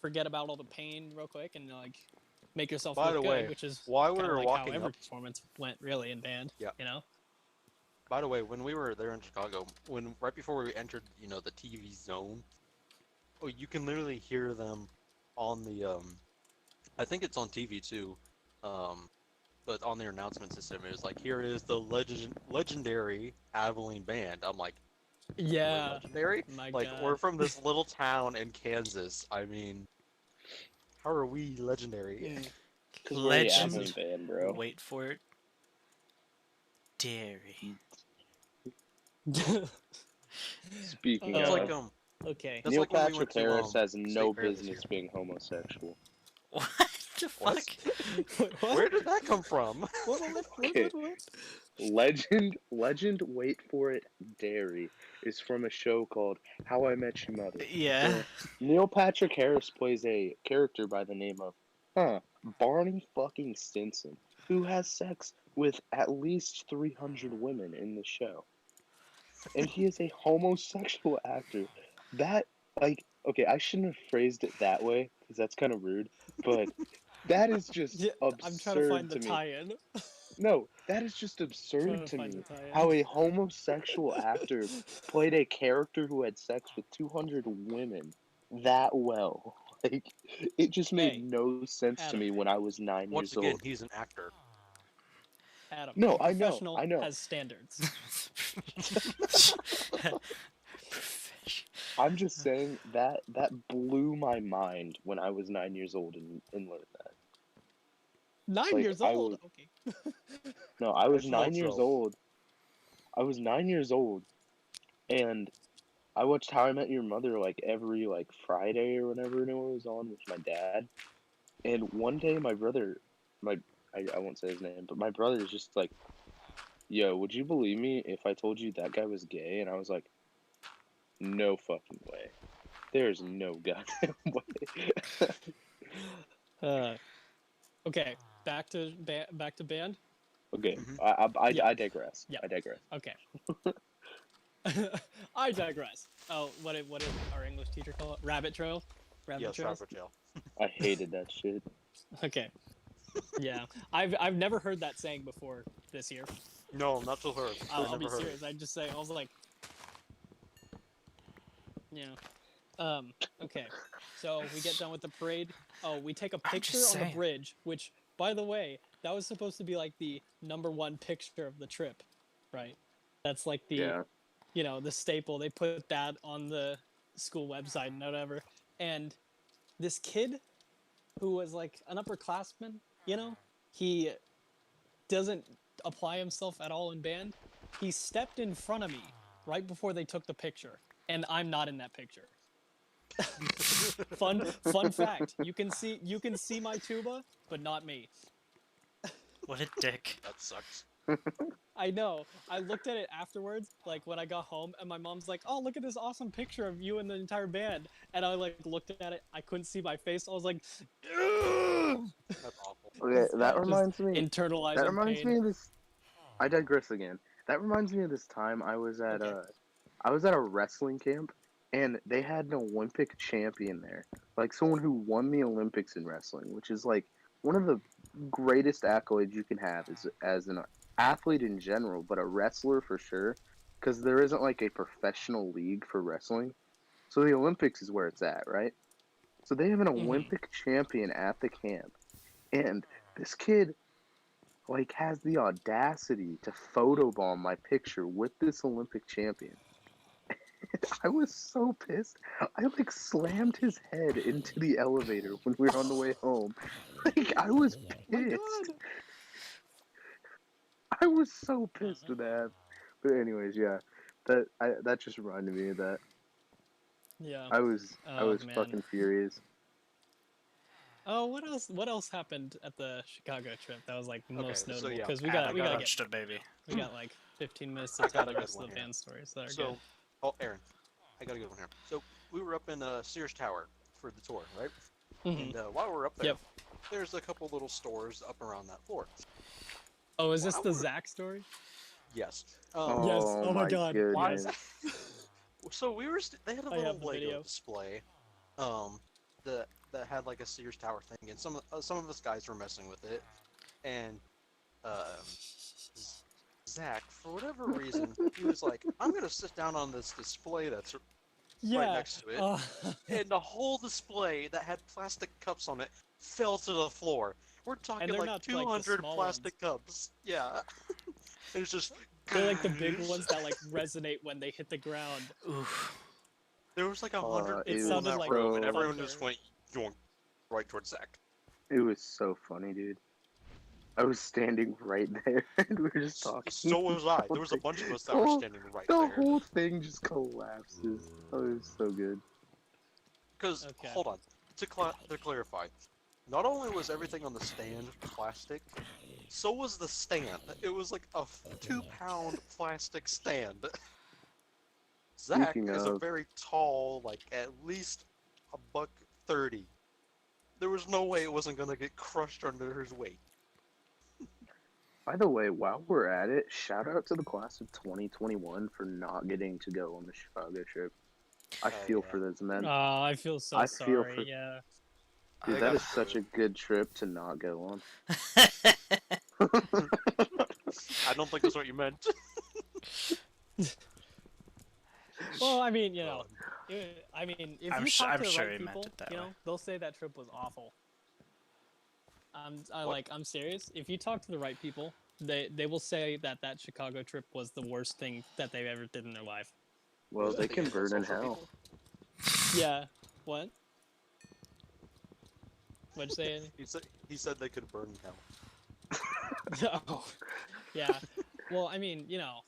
forget about all the pain real quick and like make yourself By look the good, way, which is while we kind of were like how walking every up, performance went really in band. Yeah. You know. by the way, when we were there in Chicago, right before we entered, the TV zone, oh, you can literally hear them on the I think it's on TV too, um, but on their announcement system, it was like, here is the legendary Abilene band. I'm like, we're Yeah. legendary? My Like, God. we're from this little town in Kansas. I mean, how are we legendary? Because we're the Legend. Abilene band, bro. Wait for it. Dairy. Speaking That's Uh, like, of, okay. that's Neil like when we Patrick went to, Harris has no State Fair this business year. being homosexual. What the What? fuck? What? Where did that come from? What? Okay. Legend, wait for it, Dairy is from a show called How I Met Your Mother, Yeah. where Neil Patrick Harris plays a character by the name of, Barney fucking Stinson, who has sex with at least 300 women in the show. And he is a homosexual actor. That, like, okay, I shouldn't have phrased it that way, because that's kind of rude, but that is just Yeah, I'm trying to find absurd the to me. tie-in. No, that is just Trying absurd to to find the me. tie-in. How a homosexual actor played a character who had sex with 200 women that well. Like, it just made Hey, no sense to Adam. me when I was 9 Once years again, old. he's an actor. Adam, No, a I know, professional I know. has standards. I'm just saying that blew my mind when I was 9 years old and learned that. 9 Like, years I old. was Okay. no, I was That's an old 9 years trope. old. I was 9 years old, and I watched How I Met Your Mother like every like Friday or whenever it was on with my dad. And one day my brother, my I won't say his name, but my brother is just like, "Yo, would you believe me if I told you that guy was gay?" And I was like, "No fucking way. There's no goddamn way." Uh, okay. Back to band. Okay, Mhm. Yeah. I digress. Yeah. I digress. Okay. I digress. Oh, what did our English teacher call it? Rabbit trail. Rabbit Yes, trails. Rabbit Tail. I hated that shit. Okay. Yeah. I've never heard that saying before this year. No, not till her. I'll be never heard serious. I just say I was like, yeah. Okay. So we get done with the parade. Oh, we take a I'm picture just on the saying. bridge, which, by the way, that was supposed to be like the #1 picture of the trip, right? That's like the, Yeah. the staple. They put that on the school website and whatever. And this kid who was like an upperclassman, he doesn't apply himself at all in band. He stepped in front of me right before they took the picture, and I'm not in that picture. Fun fact. You can see my tuba, but not me. What a dick. That sucks. I know. I looked at it afterwards, like when I got home, and my mom's like, "Oh, look at this awesome picture of you and the entire band." And I like looked at it. I couldn't see my face. I was like, "Ugh!" That's awful. Okay, that Just reminds me. internalizing That reminds pain. me of this. I digress again. That reminds me of this time Okay. I was at a wrestling camp, and they had an Olympic champion there, like someone who won the Olympics in wrestling, which is like one of the greatest accolades you can have as an athlete in general, but a wrestler for sure, because there isn't like a professional league for wrestling. So the Olympics is where it's at, right? So they have an Mm-hmm. Olympic champion at the camp, and this kid like has the audacity to photobomb my picture with this Olympic champion. I was so pissed. I like slammed his head into the elevator when we were on the way home. Like I was My pissed. God. I was so pissed with that. But anyways, yeah, that just reminded me of that. Yeah. I was Oh man. fucking furious. Oh, what else? What else happened at the Chicago trip that was like most so notable? yeah, Because I we gotta Punched get a baby. we got like 15 minutes I to tell got a the good rest of one the here. band stories that are So, good. oh, Aaron, I got a good one here. So we were up in Sears Tower for the tour, right? Mhm. And while we were up there, Yep. there's a couple little stores up around that floor. Oh, is this While the we're- Zach story? Yes. Yes. Oh Oh my my God. Why? goodness. So we were. They had a I little have the Lego video. display, that had like a Sears Tower thing, and some of us guys were messing with it, and Z- Zach, for whatever reason, he was like, "I'm gonna sit down on this display that's right Yeah. next to it," and the whole display that had plastic cups on it fell to the floor. We're talking they're like not, like, the 200 small plastic cups. Yeah. It was just. they're like the big ones that like resonate when they hit the ground. Oof. There was like 100 It It people in sounded that like room, and so everyone thunder. just went yoink right towards Zach. it was so funny, dude. I was standing right there, and we were just talking. So was I. There was a Thing- bunch of us that the were whole- standing right The there. whole thing just collapses. Oh, it was so good. Because, Okay. hold on, to clarify, not only was everything on the stand plastic, so was the stand. It was like a 2-pound plastic stand. Zach Speaking is a of, very tall, like at least $130. There was no way it wasn't gonna get crushed under his weight. by the way, while we're at it, shout out to the class of 2021 for not getting to go on the Chicago trip. I Oh, feel yeah. for those men. Oh, I feel so I feel sorry. for- Yeah. Dude, They that got is such a good trip to not go on. I don't think that's what you meant. Well, I mean, you know, Um, I mean, if I'm you su- talk I'm to the sure right he meant people, it that you way. know, they'll say that trip was awful. What? I'm serious. If you talk to the right people, they will say that that Chicago trip was the worst thing that they've ever did in their life. Well, was they it the can burn in antisocial hell. people? Yeah. What? What'd you say? Andy? He said they could burn in hell. Oh, yeah. Well, I mean, you know,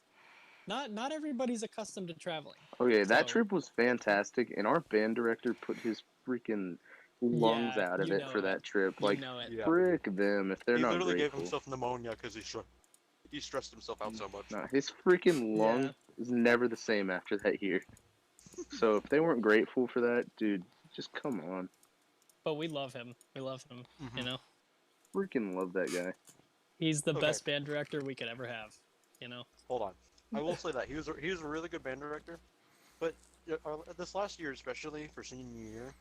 not everybody's accustomed to traveling. Okay, that So- trip was fantastic, and our band director put his freaking lungs Yeah, out of you it know for it. that trip. You Like, know it. Yeah. frick them if they're He not literally gave grateful. himself pneumonia because he stressed himself out so much. No, his freaking lung Yeah. is never the same after that year. So if they weren't grateful for that, dude, just come on. But we love him. We love him. You Mhm. know, Freaking love that guy. he's the Okay. best band director we could ever have. You know. Hold on, I will say that he was a really good band director, but this last year, especially for senior year,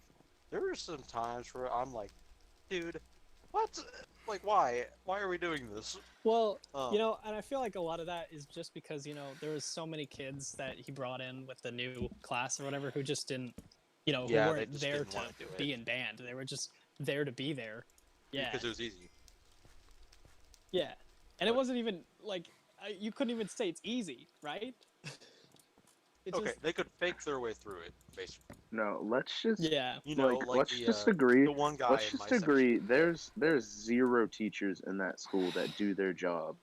there were some times where I'm like, dude, what? Like, why? Why are we doing this? Well, Um, you know, and I feel like a lot of that is just because, you know, there was so many kids that he brought in with the new class or whatever who just didn't, you know, Yeah, who they weren't just there didn't to wanna do it. be in band. They were just there to be there. Yeah. because it was easy. Yeah. And it But- wasn't even like you couldn't even say it's easy, right? It Okay, just they could fake their way through it, basically. No, let's just yeah. You know, like like let's the just agree. the one guy Let's in just my agree. section. There's 0 teachers in that school that do their job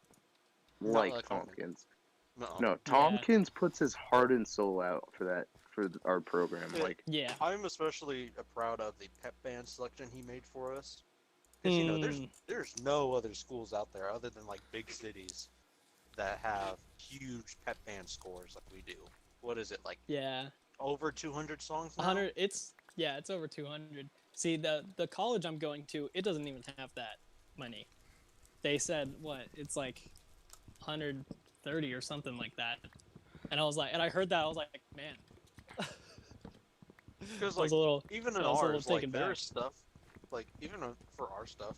Not like like Tompkins. Tompkins. No. No, Tompkins puts his heart and soul out for that our program. Yeah. Like, Yeah. I'm especially proud of the pep band selection he made for us. Because you know, there's no other schools out there other than like big cities that have huge pep band scores like we do. What is it, like Yeah. over 200 songs now? 100 it's over 200. See, the college I'm going to, it doesn't even have that many. They said what? It's like 130 or something like that. And I was like, and I heard that I was like, man. Because I like was a little even in I was a little ours, like taken there's back. stuff like even for our stuff,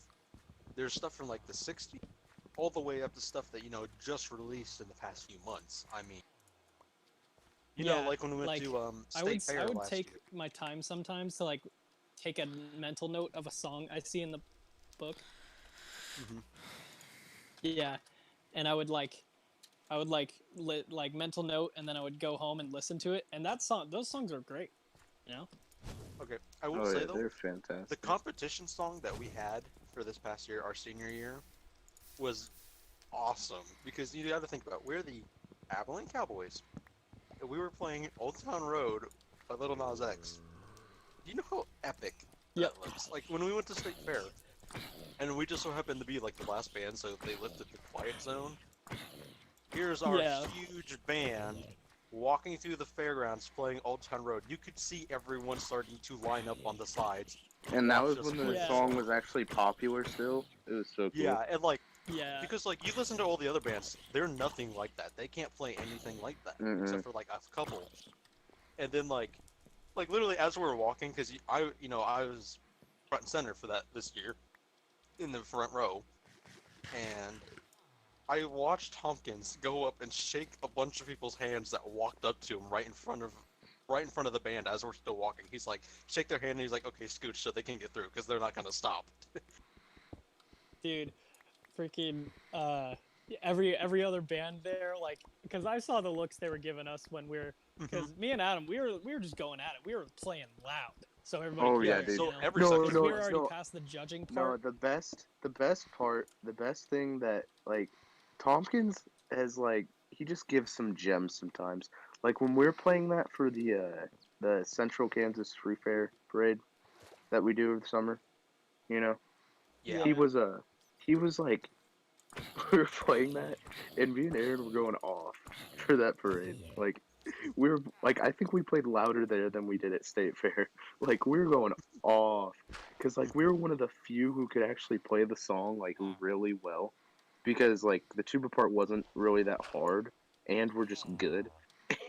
there's stuff from like the 60s all the way up to stuff that you know just released in the past few months. I mean, you know, Yeah, like when we went like, to State Fair I would last take year. my time sometimes to like take a mental note of a song I see in the book. Mhm. Yeah, and I would like I would like mental note, and then I would go home and listen to it. And those songs are great. You know. Okay, I will Oh say yeah, though, they're the fantastic. competition song that we had for this past year, our senior year, was awesome because you got to think about we're the Abilene Cowboys. And we were playing Old Town Road by Little Nas X. Do you know how epic Yep. that looks? Like when we went to State Fair, and we just so happened to be like the last band, so they lifted the quiet zone. Here's our Yeah. huge band walking through the fairgrounds playing Old Town Road. You could see everyone starting to line up on the sides to And that watch was us when play the Yeah. song was actually popular still. It was so cool. Yeah, and like Yeah. because like you listen to all the other bands, they're nothing like that. They can't play anything like that except for like a couple. And then like literally as we were walking, because I was front and center for that this year in the front row, and I watched Tompkins go up and shake a bunch of people's hands that walked up to him right in front of the band as we're still walking. He's like, shake their hand, and he's like, okay, scooch so they can get through because they're not gonna stop. Dude, freaking every other band there, like, because I saw the looks they were giving us when because me and Adam, we were just going at it. We were playing loud, so everybody. Oh could yeah, hear, dude. So you know? every No, second Because no, we were already no. past the judging No, part. the best part, the best thing that like Tompkins has like he just gives some gems sometimes. Like when we're playing that for the Central Kansas Free Fair parade that we do over the summer, you know, yeah. he was like we were playing that and me and Aaron were going off for that parade. Like we were like I think we played louder there than we did at State Fair. Like we were going off because like we were one of the few who could actually play the song like really well because like the tuba part wasn't really that hard and we're just good.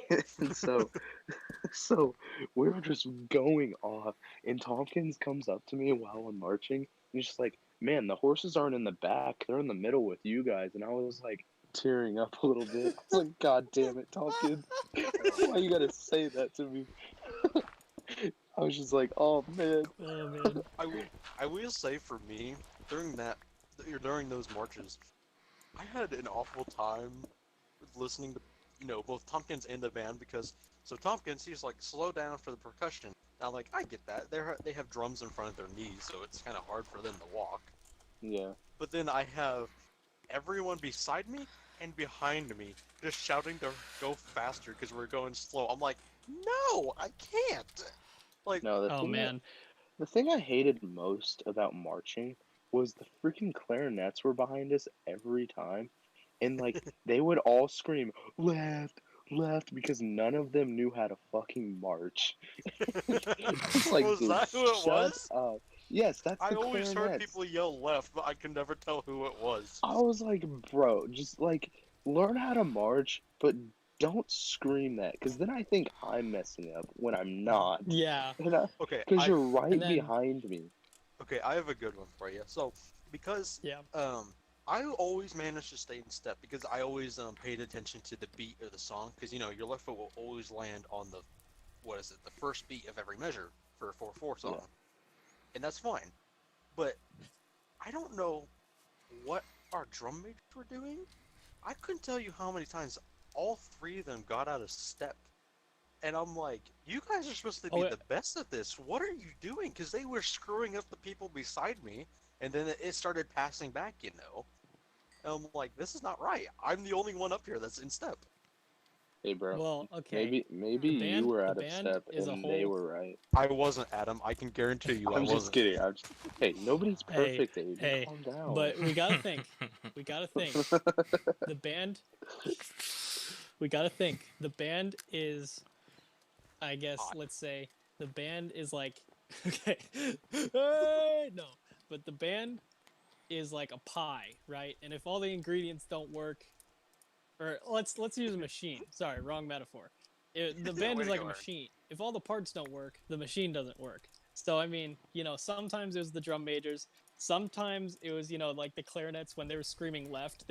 And so we were just going off and Tompkins comes up to me while I'm marching and he's just like, man, the horses aren't in the back, they're in the middle with you guys. And I was like tearing up a little bit. I was like, god damn it, Tompkins. Why you gotta say that to me? I was just like, oh man. Oh man. I will say for me during those marches, I had an awful time listening to both Tompkins and the band because Tompkins he's like slow down for the percussion. Now like I get that they have drums in front of their knees so it's kind of hard for them to walk. Yeah. But then I have everyone beside me and behind me just shouting to go faster because we're going slow. I'm like, no, I can't. Like, No, Oh man. the thing I hated most about marching was the freaking clarinets were behind us every time. And like they would all scream left, left because none of them knew how to fucking march. It's like, was dude, that who it shut was? up. Yes, that's I the always heard clarinets. people yell left, but I could never tell who it was. I was like, bro, just like learn how to march, but don't scream that, because then I think I'm messing up when I'm not. Yeah. Okay, Because you're right And then- behind me. okay, I have a good one for you. So, because Yeah. I always managed to stay in step because I always paid attention to the beat of the song because your left foot will always land on the the first beat of every measure for a 4/4 song, Yeah. and that's fine. But I don't know what our drum majors were doing. I couldn't tell you how many times all three of them got out of step. And I'm like, you guys are supposed to be the best at this. What are you doing? Because they were screwing up the people beside me, and then it started passing back, And I'm like, this is not right. I'm the only one up here that's in step. Hey, bro. Well, okay. Maybe The you were the out of band step is a and they whole- were right. I wasn't, Adam. I can guarantee you I I'm wasn't. just kidding. Hey, nobody's Hey, perfect, Aiden. hey, Calm down. But we gotta think. We gotta think. The band. We gotta think. The band is, I guess, Hot. let's say, the band is like, okay, hey, no, but the band is like a pie, right? And if all the ingredients don't work, or let's use a machine. Sorry, wrong metaphor. The band Way is to like go, a Aaron. machine. If all the parts don't work, the machine doesn't work. So I mean, sometimes it was the drum majors. Sometimes it was, like the clarinets when they were screaming left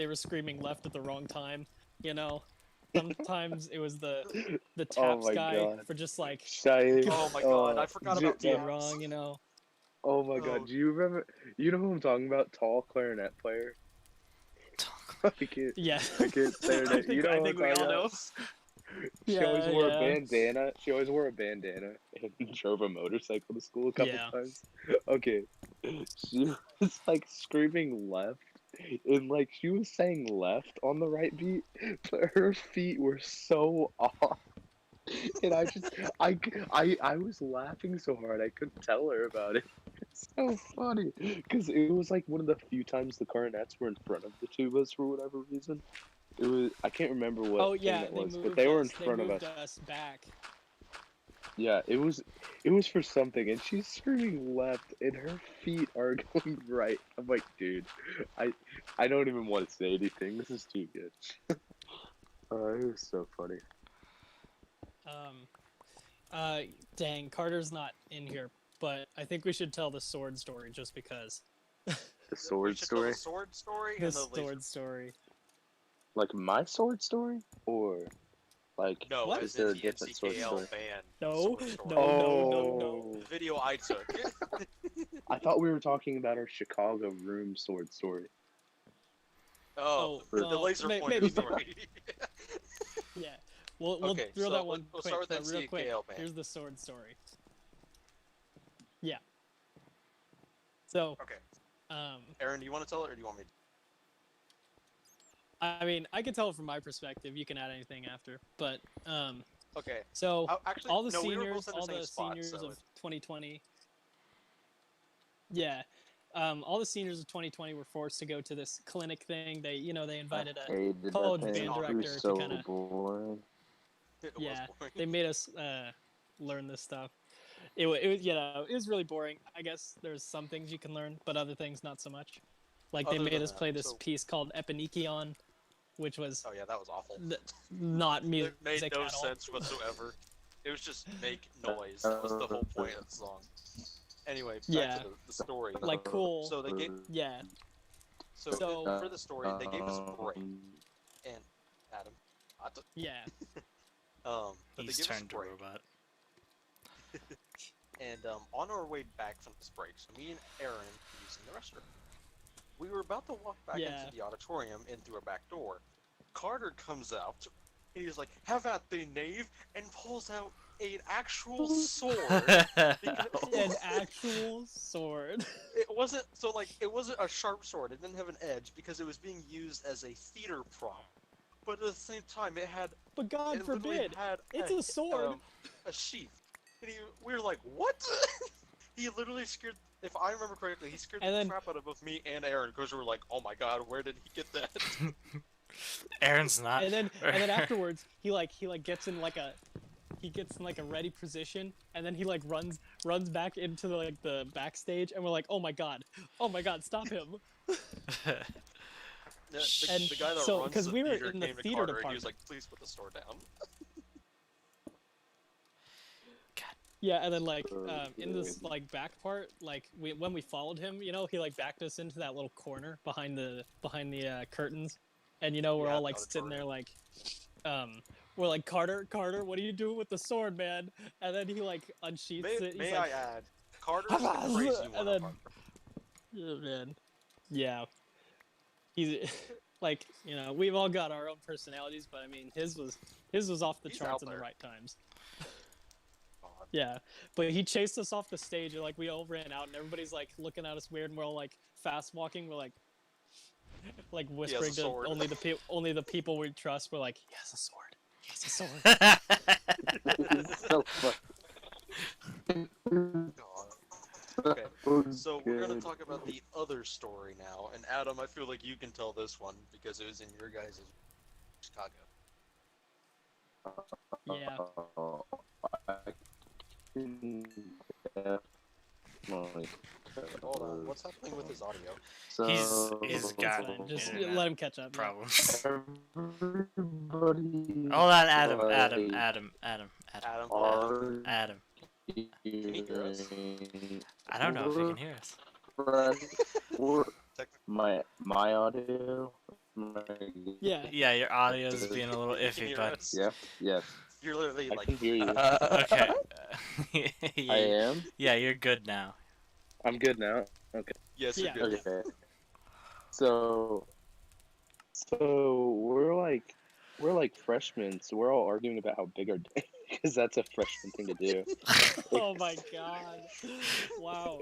at the wrong time. Sometimes it was the Oh taps my guy god. for just like Shai, Oh my god, I forgot about being taps. wrong. Oh my god, Oh. do you remember? You know who I'm talking about? Tall clarinet player. I can't. Yeah. I can't say her I name. You think, know I what think I'm we talking all know. about? She always wore Yeah. a bandana. She always wore a bandana and drove a motorcycle to school a couple Yeah. times. Okay, she was like screaming left, and like she was saying left on the right beat, but her feet were so off, and I was laughing so hard I couldn't tell her about it. It's so funny because it was like one of the few times the clarinets were in front of the tubas for whatever reason. It was I can't remember what Oh thing yeah, that they was, but moved they were in us. They front of us. moved us back. Yeah, it was for something, and she's screaming left, and her feet are going right. I'm like, dude, I don't even want to say anything. This is too good. Oh, it was so funny. Dang, Carter's not in here, but I think we should tell the sword story just because. The We sword should tell story, the sword story The and the laser. sword story. like my sword story, or like No, What? is as in there a the different sword NCKL story? band No, sword story. Oh, The video I took. I thought we were talking about our Chicago room sword story. Oh, the well, laser pointer maybe. story. Yeah, we'll Okay, throw so that one we'll quick, start with but real quick. NCKL band. Here's the sword story. Yeah. So, Okay, um, Aaron, do you want to tell it or do you want me to? I mean, I can tell it from my perspective. You can add anything after, but Okay. so Actually, all the no, we were seniors, both in the all same the spot, seniors so of 2020. Yeah. All the seniors of 2020 were forced to go to this clinic thing. They invited I a hated that college thing. band It was director to so kind of, boring. It yeah, was boring. they made us learn this stuff. It was it was really boring. I guess there's some things you can learn, but other things not so much. Like they Other made than us that, play this so piece called Epinikion, which was oh yeah, that was awful. not music It made no at all. sense whatsoever. It was just make noise. That was the whole point of the song. Anyway, back Yeah. to the story. Like cool. So they gave Yeah. so, So- for the story they gave us a break and Adam, Yeah. but He's they gave us a turned to break. robot. And on our way back from this break, so me and Aaron were using the restroom. We were about to walk back Yeah. into the auditorium in through a back door. Carter comes out, and he's like, "Have at thee, knave," and pulls out an actual sword. An actual sword. It wasn't it wasn't a sharp sword. It didn't have an edge because it was being used as a theater prop. But at the same time, But God it literally forbid, had it's a sword. a sheath. And we were like, "What?" He literally scared. If I remember correctly, he scared And the then- crap out of both me and Aaron because we were like, "Oh my God, where did he get that?" Aaron's not. and then afterwards he gets in like a ready position, and then he runs back into the backstage, and we're like, oh my god, stop him. And The guy that so, runs 'cause the we were theater in the came to theater Carter and he was department. like, "Please put the store down." Yeah, and then in this back part, when we followed him, he backed us into that little corner behind the curtains, and we're Yeah, all the sitting there auditorium. we're like, Carter, what are you doing with the sword, man? And then he unsheaths it. He's May like, I add, Carter's the crazy one and of then, our yeah, man, yeah, he's we've all got our own personalities, but I mean his was off the He's charts out in the there. right times. God. Yeah, but he chased us off the stage, and we all ran out, and everybody's looking at us weird, and we're all fast walking. We're whispering to sword. only the people we trust. We're like, he has a sword. He has a sword. It's so funny. God. Okay, so we're gonna talk about the other story now, and Adam, I feel like you can tell this one because it was in your guys' Chicago. Yeah. Hold on, what's happening with his audio? He's got Fine, just internet let him catch up. problems. Everybody Hold on, Adam. Adam, Adam. can you hear us? I don't know if he can hear us. My audio. Yeah. Yeah, your audio's being a little You can iffy, hear but us? Yeah. Yes. You're literally I like, can hear you. okay. I am. Yeah, you're good now. I'm good now. Okay. yes, you're Yeah. good. Okay. So So we're like freshmen, so we're all arguing about how big our dick because that's a freshman thing to do. Oh my god! Wow.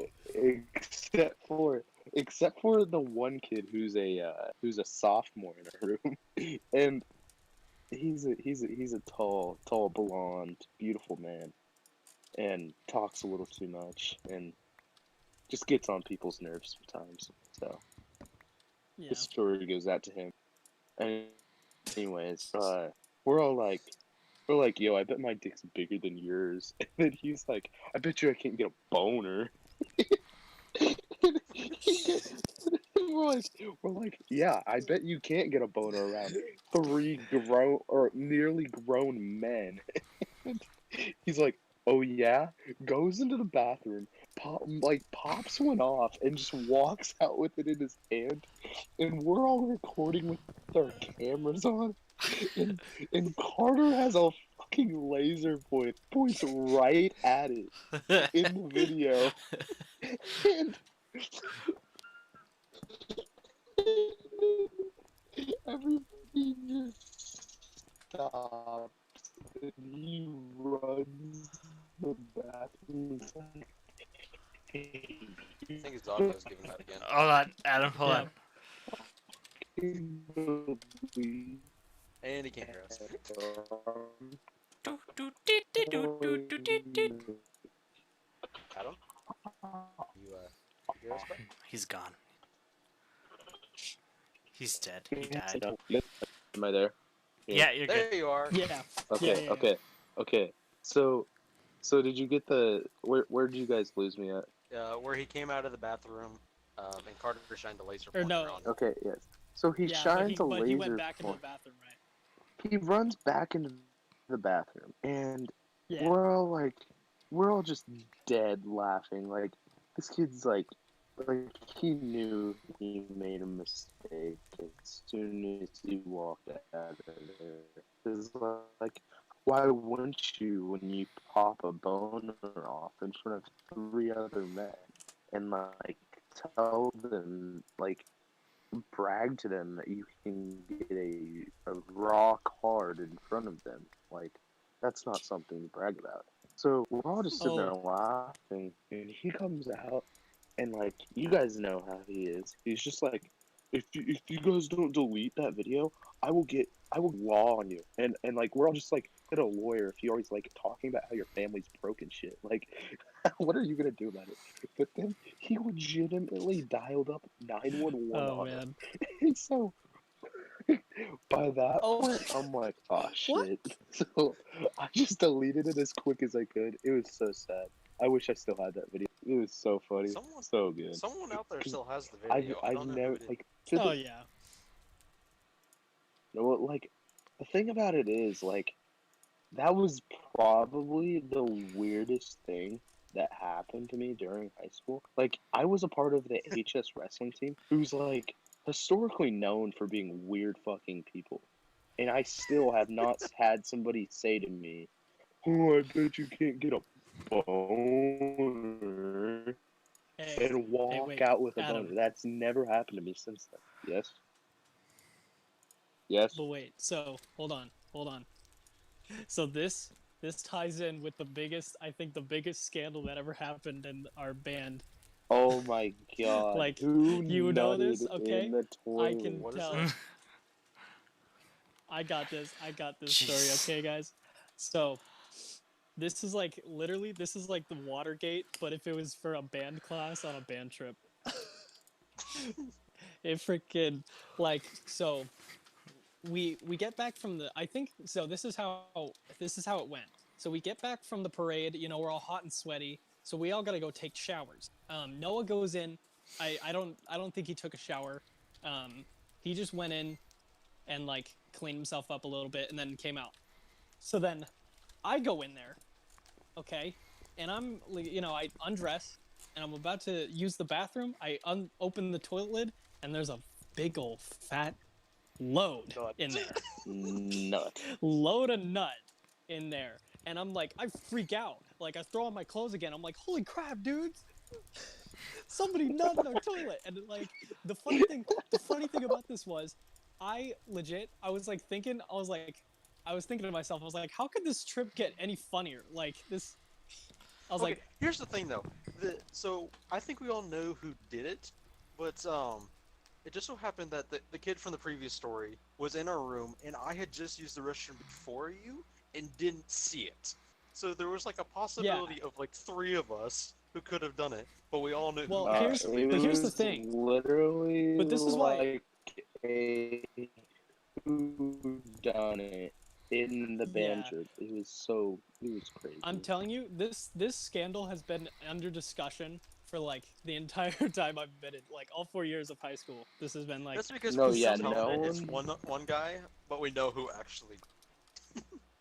Except for the one kid who's a sophomore in our room, and he's a tall blonde beautiful man, and talks a little too much and just gets on people's nerves sometimes. So Yeah. this story goes out to him. Anyways, we're like, yo, I bet my dick's bigger than yours, and then he's like, I bet you I can't get a boner. we're like, yeah, I bet you can't get a boner around three grown or nearly grown men. He's like, oh yeah, goes into the bathroom, pops one off, and just walks out with it in his hand, and we're all recording with our cameras on, and Carter has a fucking laser points right at it in the video, and everybody just stops, and he runs the bathroom. He's like, hey, I think his audio is giving out again. Hold on, Adam. Hold Yeah. on. you believe And he can't hear us. Adam? You hear us, bro? He's gone. He's dead. He died. Am I there? Yeah, you're good. There you are. Yeah. Okay, Yeah. okay. So did you get the where did you guys lose me at? Where he came out of the bathroom, and Carter shined the laser Or pointer no. on him. Okay, yes. So he Yeah, shines a but he went laser back into the point. bathroom, right? He runs back into the bathroom, and Yeah. we're all just dead laughing. Like this kid's like he knew he made a mistake as soon as he walked out of there. It's like, why wouldn't you when you pop a boner off in front of three other men and like tell them like brag to them that you can get a rock hard in front of them. Like, that's not something to brag about. So we're all just sitting there Oh. laughing, and he comes out, and like, you guys know how he is. He's just like, if you guys don't delete that video, I will law on you. And like, we're all just like, get a lawyer if you always like talking about how your family's broken shit. Like, what are you gonna do about it? But then he legitimately dialed up 911 Oh on her. man. And so by that Oh. point, I'm like, oh What? shit. So I just deleted it as quick as I could. It was so sad. I wish I still had that video. It was so funny. So good. Someone out there 'Cause still has the video. I I've don't know never who it is. like to Oh the, yeah. you know what, like the thing about it is like that was probably the weirdest thing that happened to me during high school. Like I was a part of the HS wrestling team who's like historically known for being weird fucking people. And I still have not had somebody say to me, "Oh, I bet you can't get a boner," Hey. and walk wait, out with a Adam. boner. That's never happened to me since then. Yes. Yes. But wait. So hold on. So this ties in with the biggest scandal that ever happened in our band. Oh my god. Like, Who you know nutted this, okay? in the toilet? I can What is tell. that? I got this Jeez. story, okay, guys? So this is like literally the Watergate, but if it was for a band class on a band trip. It freaking like so we get back from the I think so this is how it went. So we get back from the parade, we're all hot and sweaty, so we all got to go take showers. Noah goes in. I don't think he took a shower. He just went in and like cleaned himself up a little bit and then came out. So then I go in there, okay, and I'm I undress and I'm about to use the bathroom. I open the toilet lid and there's a big old fat load Nut. in there. Nut. Load of nut in there. And I'm like, I freak out. Like I throw on my clothes again. I'm like, holy crap, dudes. Somebody nut in our toilet. And like the funny thing about this was I was like thinking, I was thinking to myself, I was like, how could this trip get any funnier? Like this, I was Okay, like, here's the thing though. So I think we all know who did it, but it just so happened that the kid from the previous story was in our room, and I had just used the restroom before you and didn't see it. So there was like a yeah. possibility of like three of us who could have done it, but we all knew Well, who actually but did here's it. the was thing. literally But this is why. like a who done it in the band Yeah. trip. It was crazy. I'm telling you, this scandal has been under discussion for like the entire time I've been in, like all 4 years of high school. This has been like, That's because No, people yeah, tell no that it's one. one guy, but we know who actually.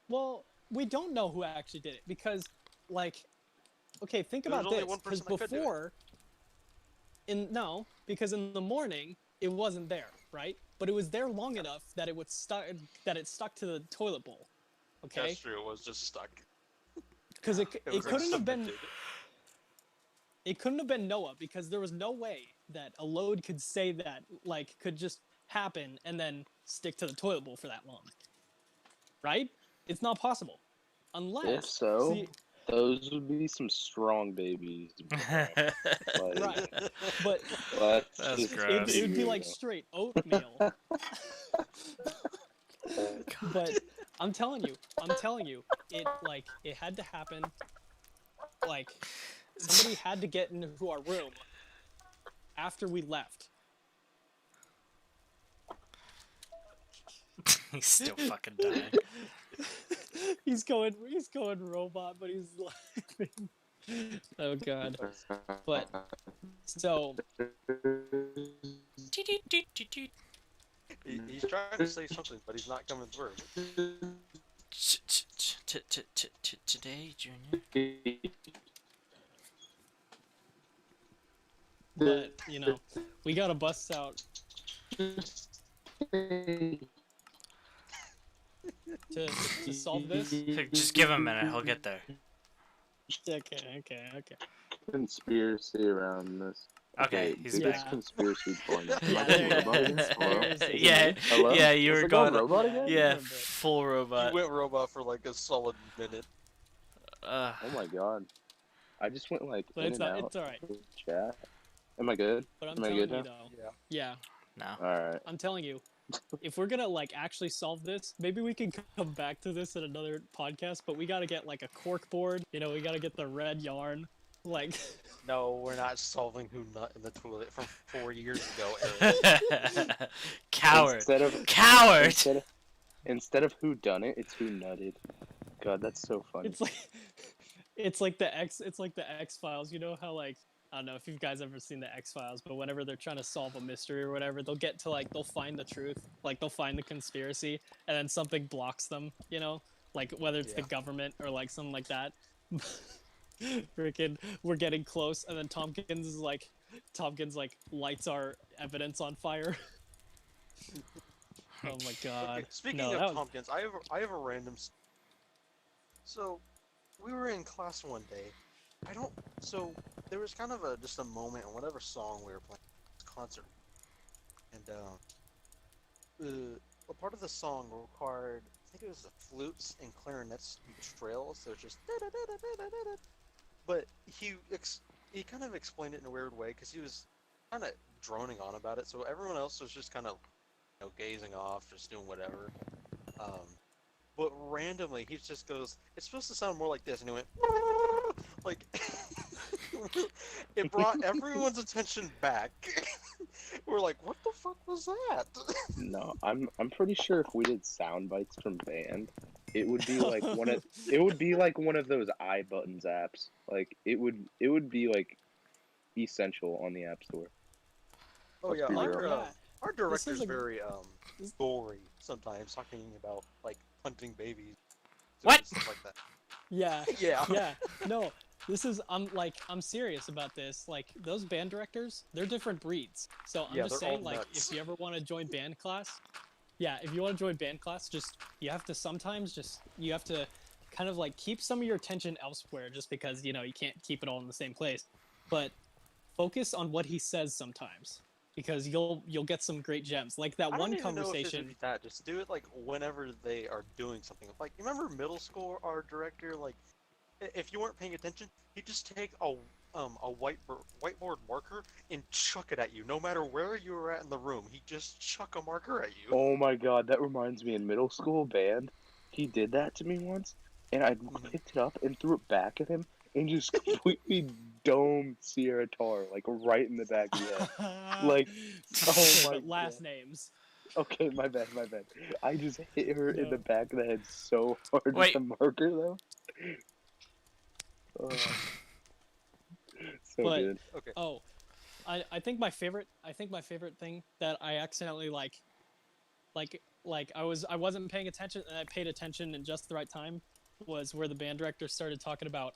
well, we don't know who actually did it because, like, okay, think There's about only this. one Because person that could do it. before, because in the morning it wasn't there, right? But it was there long enough that it stuck to the toilet bowl. Okay, That's true. It was just stuck. because It was like couldn't have been. cemented. It couldn't have been Noah because there was no way that a load could say that, like, could just happen and then stick to the toilet bowl for that long. Right? It's not possible. Unless. If so, See, those would be some strong babies. Bro. Like, right. But let's That's just gross. it would be real. like straight oatmeal. But I'm telling you, it had to happen. Like, somebody had to get into our room after we left. He's still fucking dying. he's going robot, but he's laughing. Oh god. But so He's trying to say something, but he's not coming through. Today, Junior. but we gotta bust out to solve this. Just give him a minute. He'll get there. Okay. Conspiracy around this. Okay, he's biggest back. conspiracy point. Yeah, there you go. Yeah, Hello? yeah, you Was were it going going. robot again? Yeah, But- full You robot. went robot for like a solid minute. Oh my god. I just went like But in it's and not. out It's all right. of chat. Am I good? But I'm Am I telling good you now? though. Yeah. Yeah, No. Alright. I'm telling you. If we're gonna like actually solve this, maybe we can come back to this in another podcast. But we gotta get like a cork board. We gotta get the red yarn. Like, No, we're not solving who nut in the toilet from 4 years ago, Eric. Coward. Instead of Coward. instead of who done it, it's who nutted. God, that's so funny. it's like the X Files. You know how like, I don't know if you guys ever seen the X Files, but whenever they're trying to solve a mystery or whatever, they'll get to like they'll find the truth, like they'll find the conspiracy, and then something blocks them. Like whether it's the Yeah. government or like something like that. Freaking, we're getting close, and then Tompkins lights our evidence on fire. Oh my god! Okay, speaking No, of that was- Tompkins, I have a random. So, we were in class one day. So there was kind of just a moment in whatever song we were playing, concert, and a part of the song required, I think it was the flutes and clarinets to be trails. So it's just da-da-da-da-da-da-da. But he kind of explained it in a weird way because he was kind of droning on about it. So everyone else was just kind of gazing off, just doing whatever. But randomly he just goes, "It's supposed to sound more like this," and he went like it brought everyone's attention back. We're like, "What the fuck was that?" No, I'm pretty sure if we did sound bites from band, it would be like one of those iButtons apps. Like it would be like essential on the App Store. Oh Let's yeah, be real. our director's is a- very this- gory sometimes, talking about like hunting babies. What? and Stuff like that. Yeah. Yeah. Yeah. No, I'm serious about this. Like those band directors, they're different breeds. So I'm Yeah, just they're all saying, like, nuts. if you ever want to join band class, if you want to join band class, you have to kind of like keep some of your attention elsewhere, just because you can't keep it all in the same place. But focus on what he says sometimes. because you'll get some great gems. Like that I one don't even know if it should conversation. be that. Just do it like whenever they are doing something. Like, you remember middle school art director? Like, if you weren't paying attention, he'd just take a whiteboard marker and chuck it at you. No matter where you were at in the room, he'd just chuck a marker at you. Oh my god, that reminds me in middle school band, he did that to me once, and I picked it up and threw it back at him and just completely domed Sierra Tar, like right in the back of the head. Like, oh my But last god. names. Okay, my bad. I just hit her in No. the back of the head so hard Wait. with the marker, though. Oh, so But- good. Okay. Oh, I think my favorite thing that I accidentally like I wasn't paying attention and I paid attention in just the right time was where the band director started talking about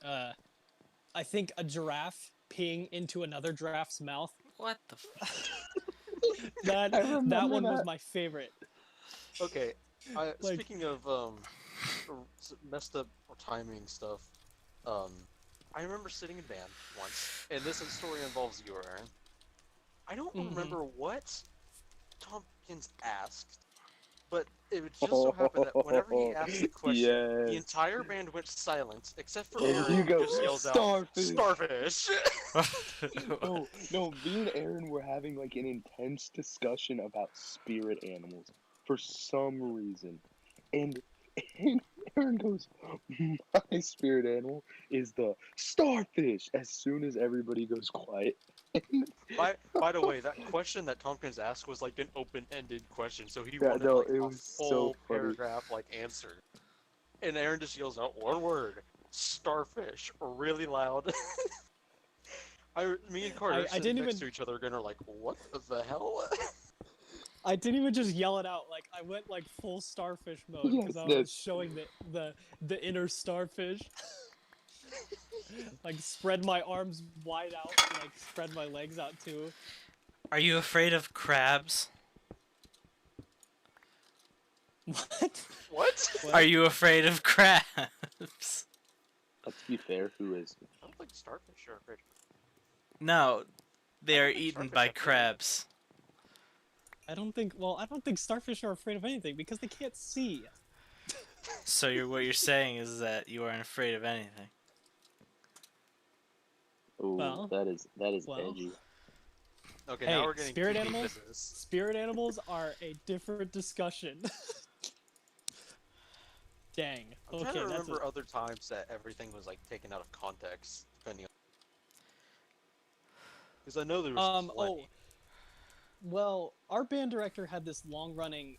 I think a giraffe peeing into another giraffe's mouth. What the? That I remember one was that. my favorite. Okay. Like- Speaking of messed up timing stuff, I remember sitting in band once, and this story involves you, Aaron. I don't remember what Tompkins asked, but it would just so happen that whenever he asked the question, the Yes. entire band went silent, except for And Aaron, you who go, just yells "Starfish!" out, "Starfish!" No, me and Aaron were having like an intense discussion about spirit animals for some reason. And Aaron goes, "My spirit animal is the starfish," as soon as everybody goes quiet. By the way, that question that Tompkins asked was like an open-ended question, so he Yeah, wanted no, like it a was so full funny. paragraph like answer. And Aaron just yells out one word, "Starfish," really loud. Me and Carter I sitting didn't next even- to each other again are like, "What the hell?" I didn't even just yell it out. Like I went like full starfish mode because I Yes, was showing the inner starfish. Like spread my arms wide out, and, like spread my legs out too. Are you afraid of crabs? What? What? What? Are you afraid of crabs? Let's be fair, who is? I don't think starfish are afraid. No, they I are don't think eaten starfish by are afraid. crabs. I don't think. Well, I don't think starfish are afraid of anything because they can't see. So what you're saying is that you aren't afraid of anything. Ooh, Well, that is well. edgy. Okay, Hey, now we're getting spirit too deep animals? into this. Spirit animals are a different discussion. Dang. I'm Okay, trying to that's remember other times that everything was like taken out of context, depending on. Because I know there was plenty. Well, our band director had this long-running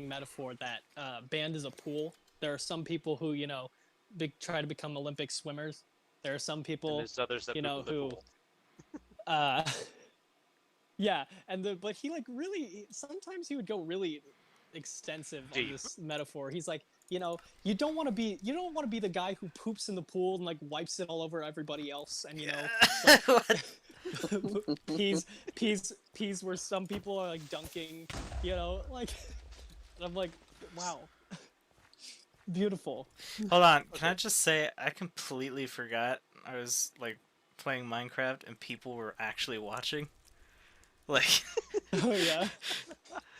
metaphor that band is a pool. There are some people who, try to become Olympic swimmers. There are some And people, there's others that you poop know, in the who, pool. yeah, but he like really sometimes he would go really extensive on Deep. this metaphor. He's like, you don't want to be the guy who poops in the pool and like wipes it all over everybody else, and What? peas where some people are like dunking, like, and I'm like, wow, beautiful. Hold on, can I Okay. just say I completely forgot I was like playing Minecraft and people were actually watching. Like, Oh yeah.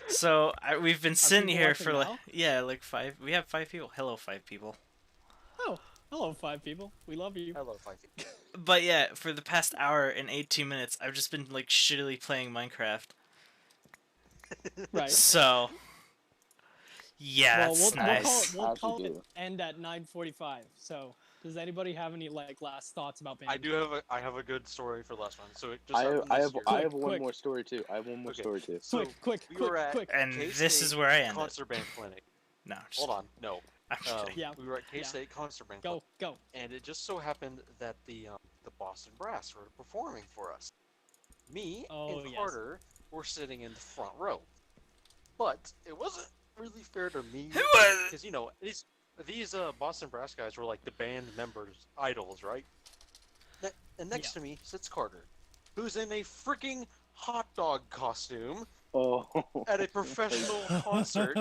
so we've been sitting people here watching for like now? like 5. We have 5 people. Hello, 5 people. Oh, hello, 5 people. We love you. Hello, Fifi. But yeah, for the past hour and 18 minutes, I've just been like shittily playing Minecraft. Right. So, yeah, Well, that's we'll nice. we'll How'd you call do? it end at 9:45. So, does anybody have any like last thoughts about band? I have a good story for the last one. So it just I happened this year. I have one Quick. more story too. I have one more Okay. story too. So quick, we were at And K-State this is where I ended. concert band clinic. No, just, Hold on, no. I'm kidding. Yeah. We were at K-State concert band clinic, Go. and it just so happened that the Boston Brass were performing for us. Me Oh, and yes. Carter were sitting in the front row, but it wasn't really fair to me Who was- because these Boston Brass guys were like the band members' idols, right? And next to me sits Carter, who's in a freaking hot dog costume Oh. at a professional concert.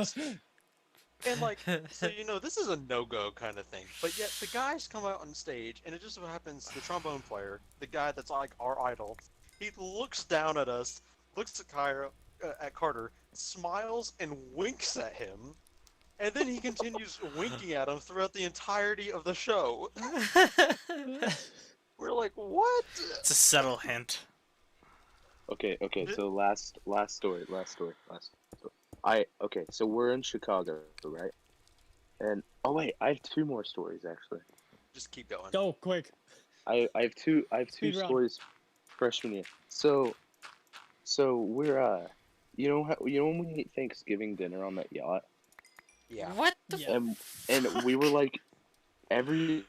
And like, so this is a no-go kind of thing. But yet the guys come out on stage, and it just so happens the trombone player, the guy that's like our idol, He looks down at us, looks at Carter, smiles and winks at him, and then he continues winking at him throughout the entirety of the show. We're like, what? It's a subtle hint. Okay, so last story. So we're in Chicago, right? And oh wait, I have two more stories actually. Just keep going. Go quick. I have two Speed round. stories freshman year. So we're when we ate Thanksgiving dinner on that yacht, Yeah. What the? Yeah. and we were like everybody,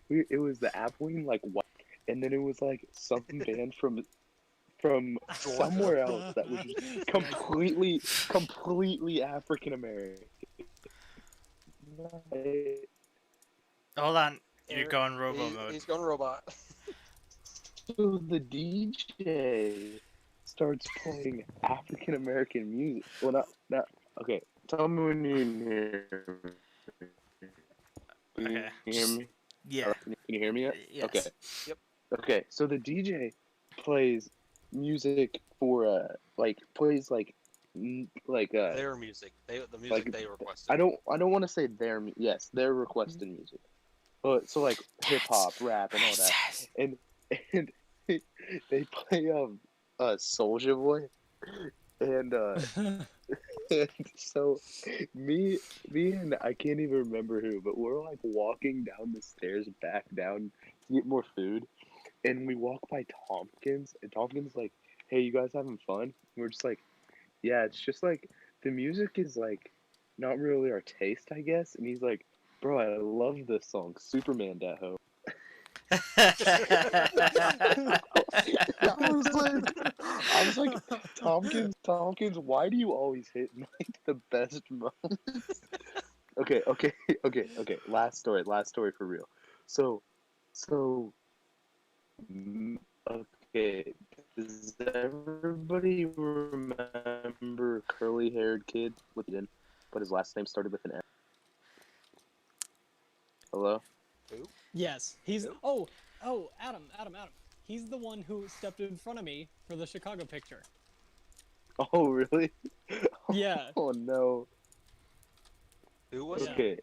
it was the Appling like what, and then it was like some band from somewhere else that was just completely African American. Hold on, you're going robo mode. He's going robot. So the DJ starts playing African American music. Well, not. Okay, tell me when you can hear me. Can Okay. you hear me? Yeah. Can you hear me yet? Yes. Okay. Yep. Okay, so the DJ plays music for Their music. The music like- they requested. I don't want to say their requested music, but so like hip hop, rap, and all that, and they play Soulja Boy, and and so me and I can't even remember who, but we're like walking down the stairs back down to get more food, and we walk by Tompkins, and Tompkins like, "Hey, you guys having fun?" And we're just like, "Yeah, it's just like the music is like not really our taste, I guess." And he's like, "Bro, I love this song, Superman that hoe." I was like, Tompkins, why do you always hit like the best moments? Okay. Last story for real. So, okay. Does everybody remember curly-haired kid with Eden, but his last name started with an M? Hello? Yes, he's. Who? Oh, Adam. He's the one who stepped in front of me for the Chicago picture. Oh, really? Yeah. Oh no. Who was Yeah. it? Okay.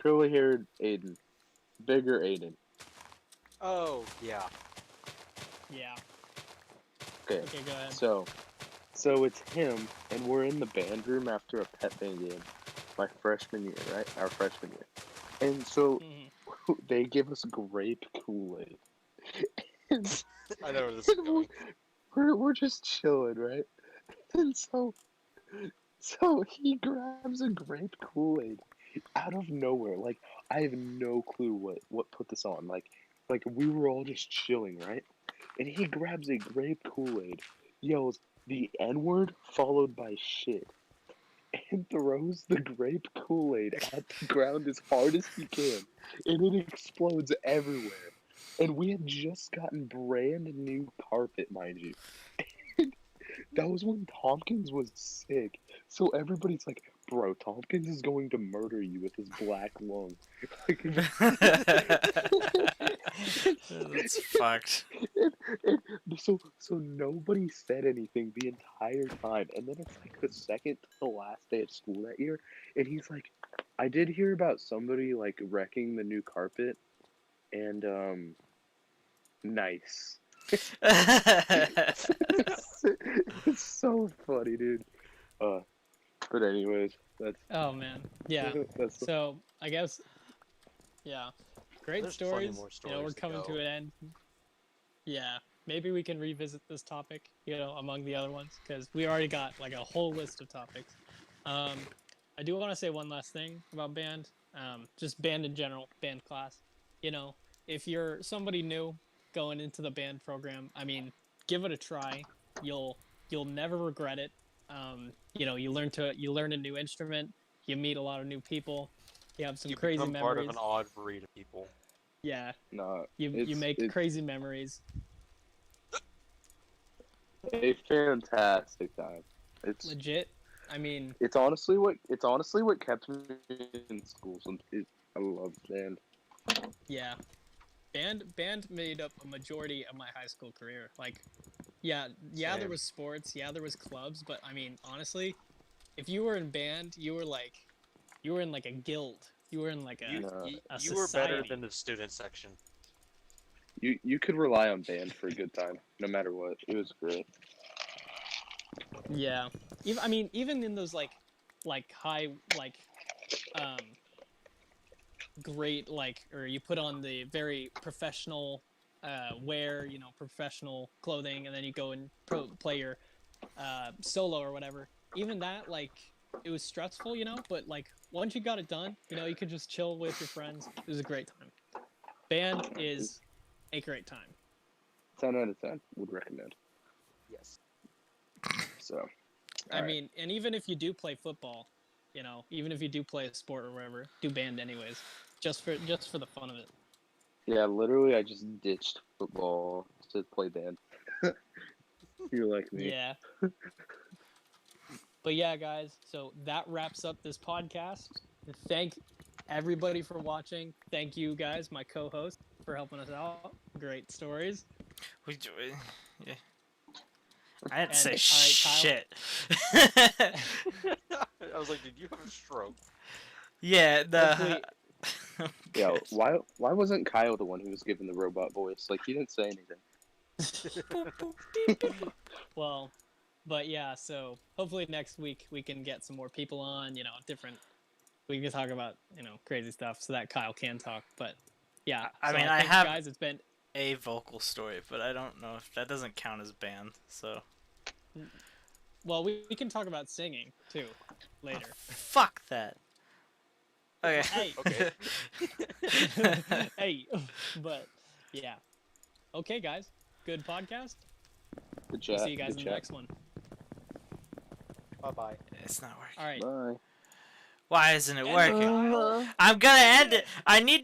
Curly-haired Aiden. Bigger Aiden. Oh, yeah. Yeah. Okay. Okay, go ahead. So it's him, and we're in the band room after a pep band game, my freshman year, right? Our freshman year. And so Mhm. they give us grape Kool-Aid. And I know where this is going. we're just chilling, right? And so he grabs a grape Kool-Aid out of nowhere. Like, I have no clue what put this on. Like we were all just chilling, right? And he grabs a grape Kool-Aid, yells the N-word followed by shit, and throws the grape Kool-Aid at the ground as hard as he can, and it explodes everywhere. And we had just gotten brand new carpet, mind you. And that was when Tompkins was sick. So everybody's like, "Bro, Tompkins is going to murder you with his black lung." Like, That's fucked. and so nobody said anything the entire time, and then it's like the second to the last day at school that year, and he's like, "I did hear about somebody like wrecking the new carpet, and nice." It's so funny, dude. But anyways, that's Oh man. Yeah. that's So I guess. Yeah. Great There's plenty stories. more We're stories to coming go. to an end. Yeah. Maybe we can revisit this topic, among the other ones, because we already got like a whole list of topics. I do want to say one last thing about band. Just band in general, band class. If you're somebody new going into the band program, I mean, give it a try. You'll never regret it. You learn a new instrument. You meet a lot of new people. You have some You crazy become part memories. of an odd breed of people. Yeah, not. you make crazy memories. A fantastic time. It's Legit. I mean, it's honestly what kept me in school. I love band. yeah. band made up a majority of my high school career. Like, yeah, there Same. was sports, yeah, there was clubs, but I mean, honestly, if you were in band, you were in like a guild. You were in like You, No. you, a you were better society. than the student section. You could rely on band for a good time, no matter what. It was great. Yeah. Even in those like high um great or you put on the very professional wear, professional clothing, and then you go and play your solo or whatever. Even that, like, it was stressful, but like once you got it done, you could just chill with your friends. It was a great time. Band is a great time. 10 out of 10 would recommend. Yes. So, I Alright. mean, and even if you do play football, even if you do play a sport or whatever, do band anyways, just for the fun of it. yeah, literally, I just ditched football to play band. You're like me. Yeah. But yeah, guys, so that wraps up this podcast. Thank everybody for watching. Thank you guys, my co-host, for helping us out. Great stories. Yeah. I didn't say Kyle. shit. I was like, did you have a stroke? Yeah, Hopefully- Yeah, why wasn't Kyle the one who was given the robot voice? Like, he didn't say anything. Well, but yeah, so hopefully next week we can get some more people on, we can talk about, crazy stuff so that Kyle can talk. But yeah, I so mean, I think, have guys, it's been a vocal story, but I don't know if that doesn't count as band. So well, we can talk about singing too later. fuck that. Okay. Hey. Okay. Hey, but yeah. Okay, guys. Good podcast. Good We'll chat. see you guys good in the chat. next one. Bye-bye. It's not working. All right. Bye. Why isn't it End working? Kyle. I'm gonna end it. I need